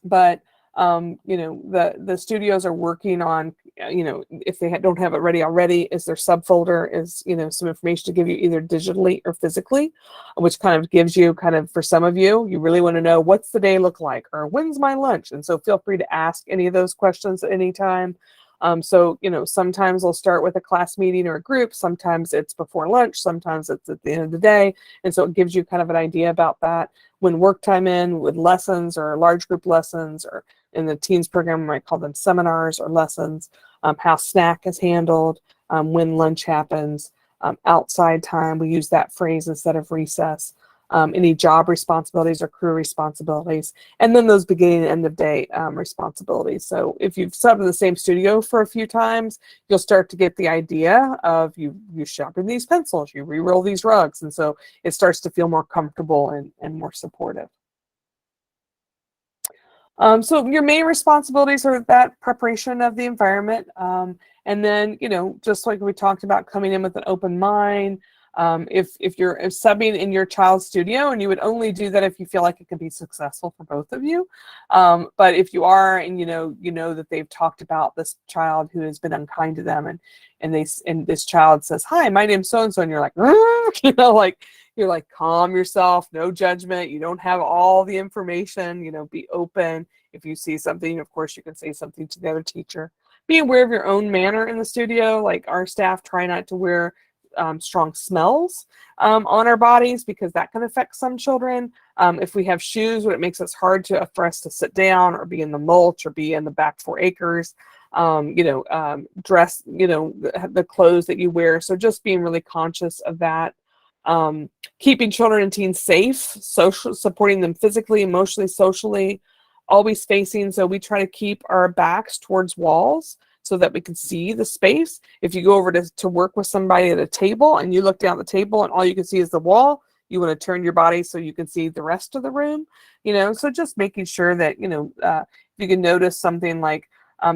but the studios are working on, if they don't have it ready already, is their subfolder is, some information to give you either digitally or physically, which kind of gives you for some of you, you really want to know what's the day look like or when's my lunch. And so feel free to ask any of those questions at any time. So, sometimes we'll start with a class meeting or a group. Sometimes it's before lunch. Sometimes it's at the end of the day. And so it gives you kind of an idea about that. When work time in with lessons or large group lessons, or in the teens program, we might call them seminars or lessons, how snack is handled, when lunch happens, outside time, we use that phrase instead of recess. Any job responsibilities or crew responsibilities, and then those beginning and end of day responsibilities. So if you've subbed in the same studio for a few times, you'll start to get the idea of you sharpen these pencils, you re-roll these rugs, and so it starts to feel more comfortable and more supportive. So your main responsibilities are that preparation of the environment, and then just like we talked about, coming in with an open mind. If you're subbing in your child's studio, and you would only do that if you feel like it could be successful for both of you. But if you are, and you know that they've talked about this child who has been unkind to them, and this child says, "Hi, my name's so and so," and you're like, you're like, calm yourself, no judgment. You don't have all the information. Be open. If you see something, of course, you can say something to the other teacher. Be aware of your own manner in the studio. Like our staff try not to wear strong smells on our bodies because that can affect some children. If we have shoes, it makes it hard for us to sit down or be in the mulch or be in the back 4 acres. Dress, the clothes that you wear. So just being really conscious of that. Keeping children and teens safe, supporting them physically, emotionally, socially, always facing. So we try to keep our backs towards walls so that we can see the space. If you go over to work with somebody at a table and you look down the table and all you can see is the wall, you want to turn your body so you can see the rest of the room, so just making sure that, if you can notice something like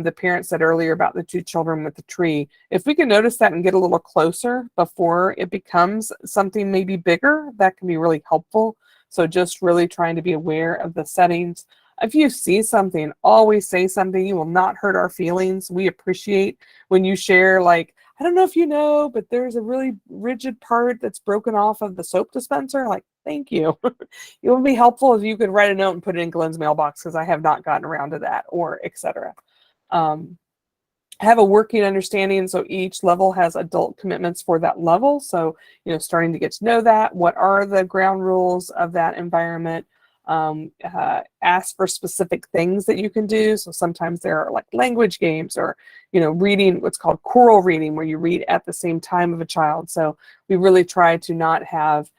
the parent said earlier about the 2 children with the tree, if we can notice that and get a little closer before it becomes something maybe bigger, that can be really helpful. So just really trying to be aware of the settings. If you see something, always say something. You will not hurt our feelings. We appreciate when you share, like, I don't know if you know, but there's a really rigid part that's broken off of the soap dispenser. Like, thank you. It would be helpful if you could write a note and put it in Glenn's mailbox because I have not gotten around to that, or etc. Have a working understanding. So each level has adult commitments for that level. So, starting to get to know that. What are the ground rules of that environment? Ask for specific things that you can do. So sometimes there are like language games or, reading, what's called choral reading, where you read at the same time of a child. So we really try to not have,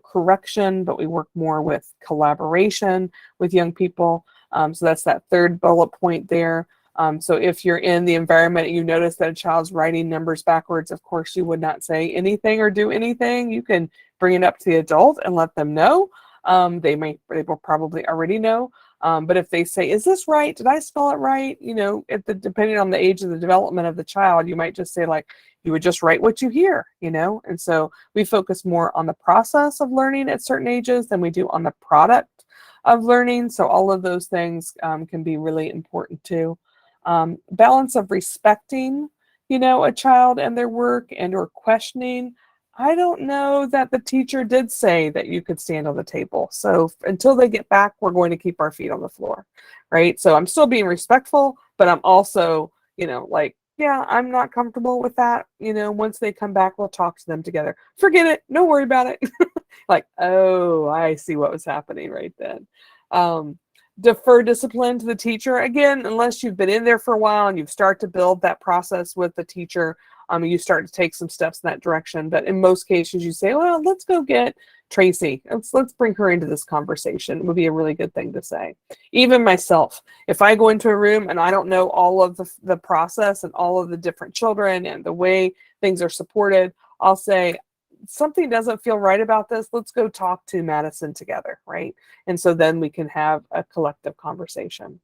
correction, but we work more with collaboration with young people. So that's that 3rd bullet point there. So if you're in the environment and you notice that a child's writing numbers backwards, of course you would not say anything or do anything. You can bring it up to the adult and let them know. They will probably already know. But if they say, is this right? Did I spell it right? Depending on the age of the development of the child, you might just say, like, you would just write what you hear, And so we focus more on the process of learning at certain ages than we do on the product of learning. So all of those things can be really important too. Balance of respecting, a child and their work or questioning. I don't know that the teacher did say that you could stand on the table. So until they get back, we're going to keep our feet on the floor, right? So I'm still being respectful, but I'm also, yeah, I'm not comfortable with that. Once they come back, we'll talk to them together. Forget it. Don't worry about it. Like, oh, I see what was happening right then. Defer discipline to the teacher. Again, unless you've been in there for a while and you start to build that process with the teacher, you start to take some steps in that direction. But in most cases, you say, well, let's go get Tracy. Let's bring her into this conversation. It would be a really good thing to say. Even myself, if I go into a room and I don't know all of the process and all of the different children and the way things are supported, I'll say, something doesn't feel right about this. Let's go talk to Madison together, right? And so then we can have a collective conversation.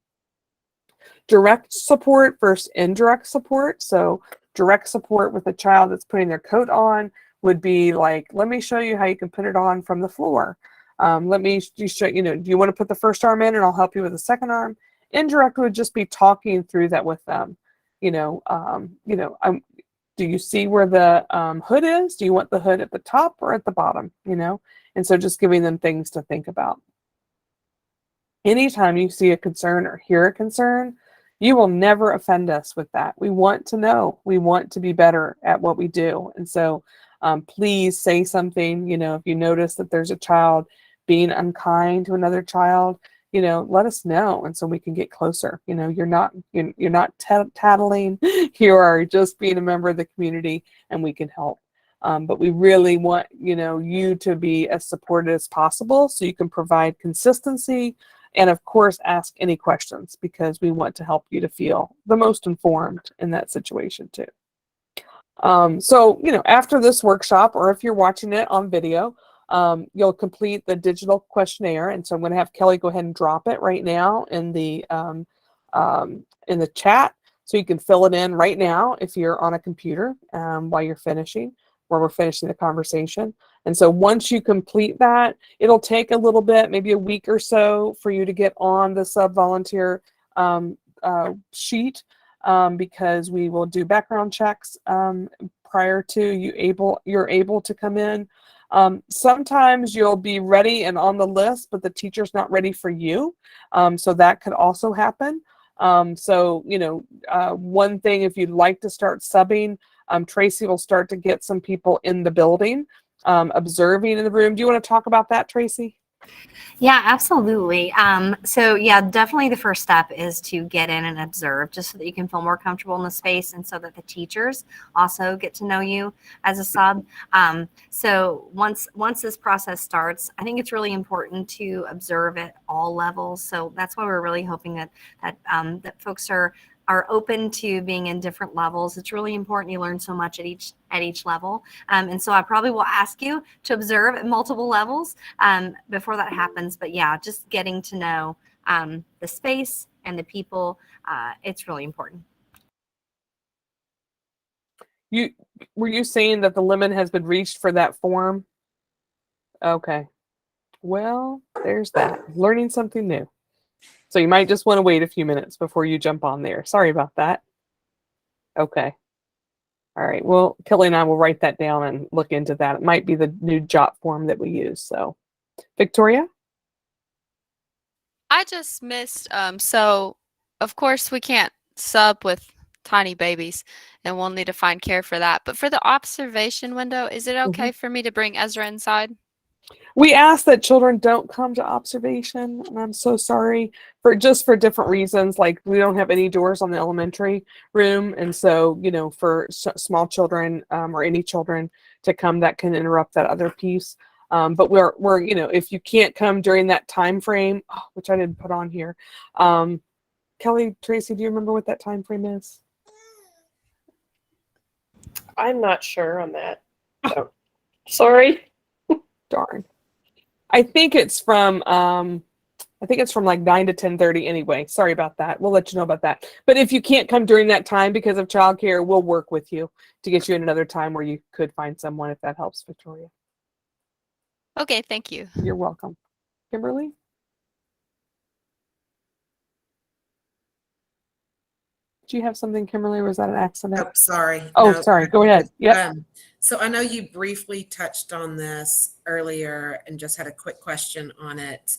Direct support versus indirect support. So direct support with a child that's putting their coat on would be like, let me show you how you can put it on from the floor. Let me show you, do you want to put the first arm in and I'll help you with the second arm? Indirect would just be talking through that with them. Do you see where the hood is? Do you want the hood at the top or at the bottom? And so just giving them things to think about. Anytime you see a concern or hear a concern, you will never offend us with that. We want to know. We want to be better at what we do. And so please say something. If you notice that there's a child being unkind to another child, let us know, and so we can get closer. You're not tattling. You are just being a member of the community, and we can help. But we really want you to be as supported as possible, so you can provide consistency, and of course ask any questions, because we want to help you to feel the most informed in that situation too. So after this workshop, or if you're watching it on video, you'll complete the digital questionnaire. And so I'm going to have Kelly go ahead and drop it right now in the chat, so you can fill it in right now if you're on a computer while we're finishing the conversation. And so once you complete that, it'll take a little bit, maybe a week or so, for you to get on the sub-volunteer sheet, because we will do background checks prior to you're able to come in. Sometimes you'll be ready and on the list, but the teacher's not ready for you. So that could also happen. So, one thing, if you'd like to start subbing, Tracy will start to get some people in the building, observing in the room. Do you want to talk about that, Tracy? Yeah, absolutely. So yeah, definitely the first step is to get in and observe, just so that you can feel more comfortable in the space, and so that the teachers also get to know you as a sub. So once this process starts, I think it's really important to observe at all levels. So that's why we're really hoping that folks are open to being in different levels. It's really important. You learn so much at each level. And so I probably will ask you to observe at multiple levels before that happens. But yeah, just getting to know the space and the people, it's really important. Were you saying that the limit has been reached for that form? Okay. Well, there's that. Learning something new. So you might just want to wait a few minutes before you jump on there. Sorry about that. Okay. All right. Well, Kelly and I will write that down and look into that. It might be the new JOT form that we use. So, Victoria? I just missed, so of course we can't sub with tiny babies, and we'll need to find care for that. But for the observation window, is it okay for me to bring Ezra inside? We ask that children don't come to observation, and I'm so sorry for different reasons. Like, we don't have any doors on the elementary room, and so for small children or any children to come, that can interrupt that other piece. But we're if you can't come during that time frame, which I didn't put on here, Kelly, Tracy, do you remember what that time frame is? I'm not sure on that. So, sorry. Darn. I think it's from like 9 to 10:30 anyway. Sorry about that. We'll let you know about that. But if you can't come during that time because of childcare, we'll work with you to get you in another time where you could find someone, if that helps, Victoria. Okay, thank you. You're welcome. Kimberly? Do you have something, Kimberly, or was that an accident? Oh, sorry. Oh, No, sorry. Go ahead. Yep. So I know you briefly touched on this earlier and just had a quick question on it.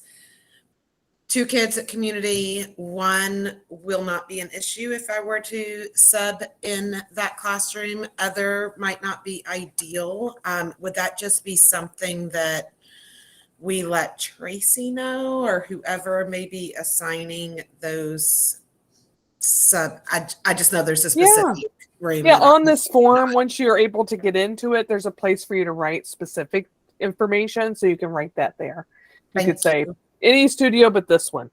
2 kids at community, 1 will not be an issue if I were to sub in that classroom. Other might not be ideal. Would that just be something that we let Tracy know, or whoever may be assigning those sub? I just know there's a specific room. Yeah, on this form, once you're able to get into it, there's a place for you to write specific information, so you can write that there. You could say any studio but this one.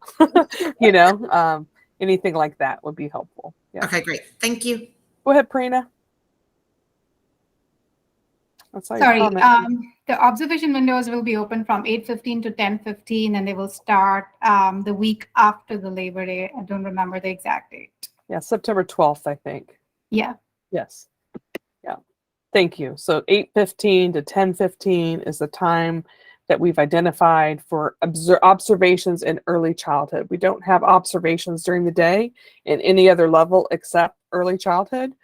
Anything like that would be helpful. Yeah. Okay, great. Thank you. Go ahead, Prerna. Sorry, the observation windows will be open from 8:15 to 10:15, and they will start the week after the Labor Day. I don't remember the exact date. Yeah, September 12th, I think. Yeah. Yes. Yeah. Thank you. So 8:15 to 10:15 is the time that we've identified for observations in early childhood. We don't have observations during the day in any other level except early childhood.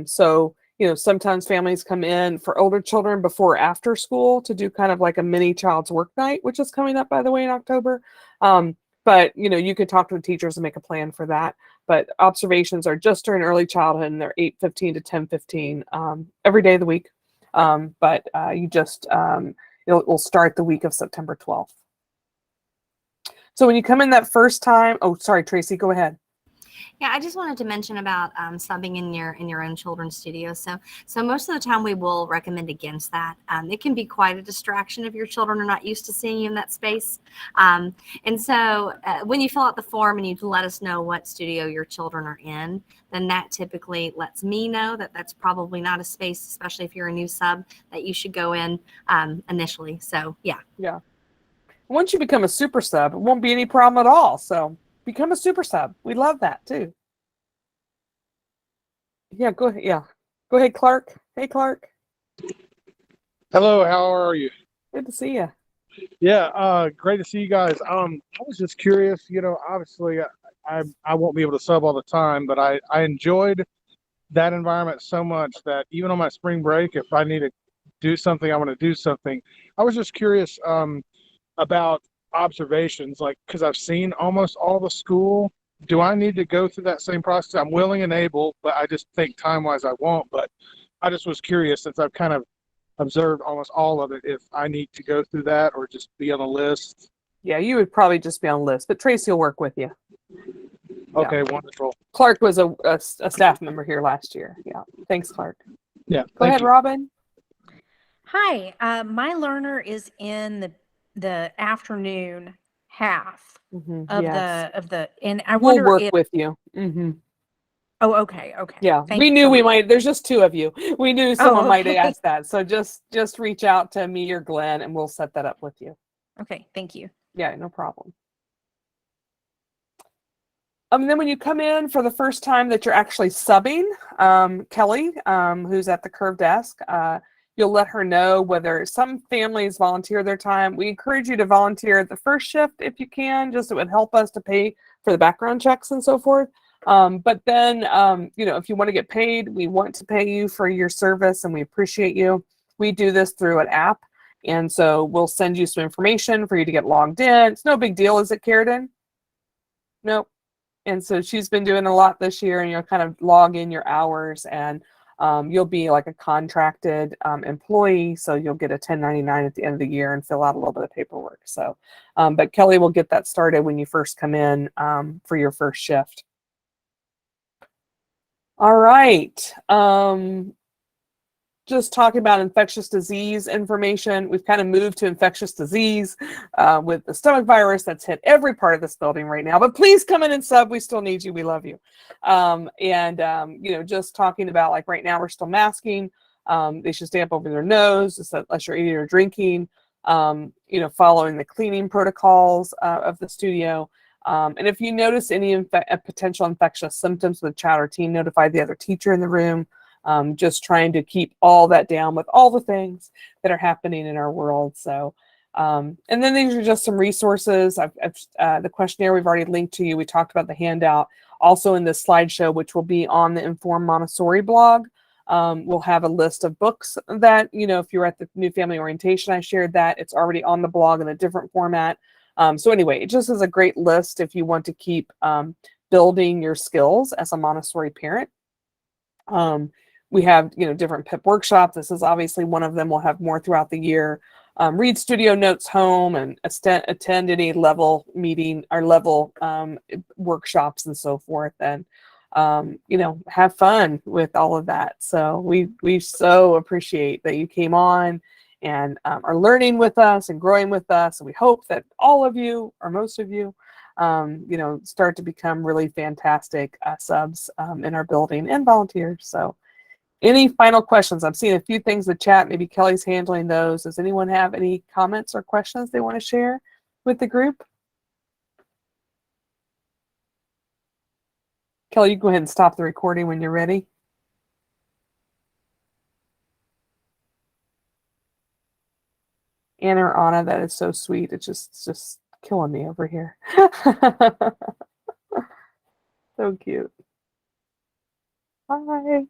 So sometimes families come in for older children before or after school to do kind of like a mini child's work night, which is coming up, by the way, in October. But you could talk to the teachers and make a plan for that. But observations are just during early childhood, and they're 8:15 to 10:15 every day of the week. But you just it'll start the week of September 12th. So when you come in that first time, oh, sorry, Tracy, go ahead. Yeah, I just wanted to mention about subbing in your own children's studio. So most of the time we will recommend against that. It can be quite a distraction if your children are not used to seeing you in that space. And so when you fill out the form and you let us know what studio your children are in, then that typically lets me know that that's probably not a space, especially if you're a new sub, that you should go in initially. So yeah. Yeah. Once you become a super sub, it won't be any problem at all. So become a super sub. We love that too. Yeah, go ahead. Yeah. Go ahead, Clark. Hey, Clark. Hello, how are you? Good to see you. Yeah, great to see you guys. I was just curious, obviously I won't be able to sub all the time, but I enjoyed that environment so much that even on my spring break, if I need to do something, I want to do something. I was just curious about observations, like, because I've seen almost all the school. Do I need to go through that same process? I'm willing and able, but I just think time-wise I won't. But I just was curious, since I've kind of observed almost all of it, if I need to go through that or just be on the list. Yeah, you would probably just be on the list, but Tracy will work with you. Okay, Yeah. wonderful. Clark was a staff member here last year. Yeah. Thanks, Clark. Yeah. Go ahead, Robin. Hi, my learner is in the afternoon half of yes. and I We'll wonder work if with you. Oh, okay, okay. Yeah, Thank we you knew so we much. might. There's just two of you. We knew Oh, someone might okay. ask that. So just reach out to me or Glenn, and we'll set that up with you. Okay, thank you. Yeah, no problem. Then when you come in for the first time that you're actually subbing, Kelly, who's at the curve desk, you'll let her know whether some families volunteer their time. We encourage you to volunteer at the first shift if you can, just it would help us to pay for the background checks and so forth. But then, if you want to get paid, we want to pay you for your service and we appreciate you. We do this through an app. And so we'll send you some information for you to get logged in. It's no big deal, is it, Carradine? Nope. And so she's been doing a lot this year, and you'll kind of log in your hours, and you'll be like a contracted employee. So you'll get a 1099 at the end of the year and fill out a little bit of paperwork. So, but Kelly will get that started when you first come in for your first shift. All right. Just talking about infectious disease information. We've kind of moved to infectious disease with the stomach virus that's hit every part of this building right now. But please come in and sub. We still need you. We love you. Just talking about, like, right now we're still masking. They should stay up over their nose unless you're eating or drinking. Following the cleaning protocols of the studio. And if you notice any potential infectious symptoms with a child or teen, notify the other teacher in the room. Just trying to keep all that down with all the things that are happening in our world. So, and then these are just some resources. The questionnaire we've already linked to you. We talked about the handout also in this slideshow, which will be on the Inform Montessori blog. We'll have a list of books that, if you're at the New Family Orientation, I shared that. It's already on the blog in a different format. So anyway, it just is a great list if you want to keep building your skills as a Montessori parent. We have, different PIP workshops. This is obviously one of them. We'll have more throughout the year. Read studio notes home and attend any level meeting or level workshops and so forth. And, have fun with all of that. So we so appreciate that you came on and are learning with us and growing with us. And we hope that all of you, or most of you, start to become really fantastic subs in our building and volunteers. So any final questions? I'm seeing a few things in the chat. Maybe Kelly's handling those. Does anyone have any comments or questions they want to share with the group? Kelly, you go ahead and stop the recording when you're ready. Anna or Anna, that is so sweet. It's just killing me over here. So cute. Hi.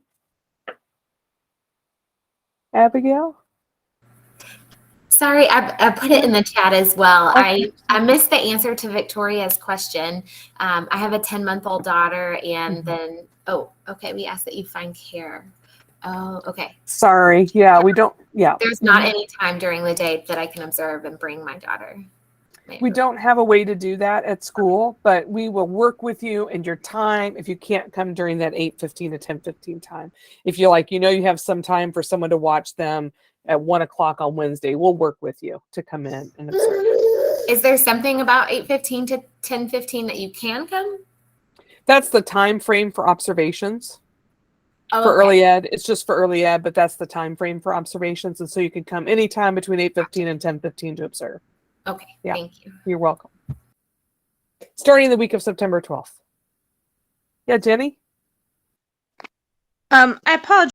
Abigail? Sorry, I put it in the chat as well. I missed the answer to Victoria's question. I have a 10-month-old daughter, and then, we asked that you find care. Oh, okay. Sorry. Yeah, we don't, yeah. There's not any time during the day that I can observe and bring my daughter. We don't have a way to do that at school, but we will work with you and your time if you can't come during that 8:15 to 10:15 time. If you're like, you have some time for someone to watch them at 1 o'clock on Wednesday, we'll work with you to come in and observe. Is there something about 8:15 to 10:15 that you can come? That's the time frame for observations. Oh, for okay. early ed. It's just for early ed, but that's the time frame for observations. And so you can come anytime between 8:15 and 10:15 to observe. Okay, yeah. Thank you. You're welcome. Starting the week of September 12th. Yeah, Jenny? I apologize.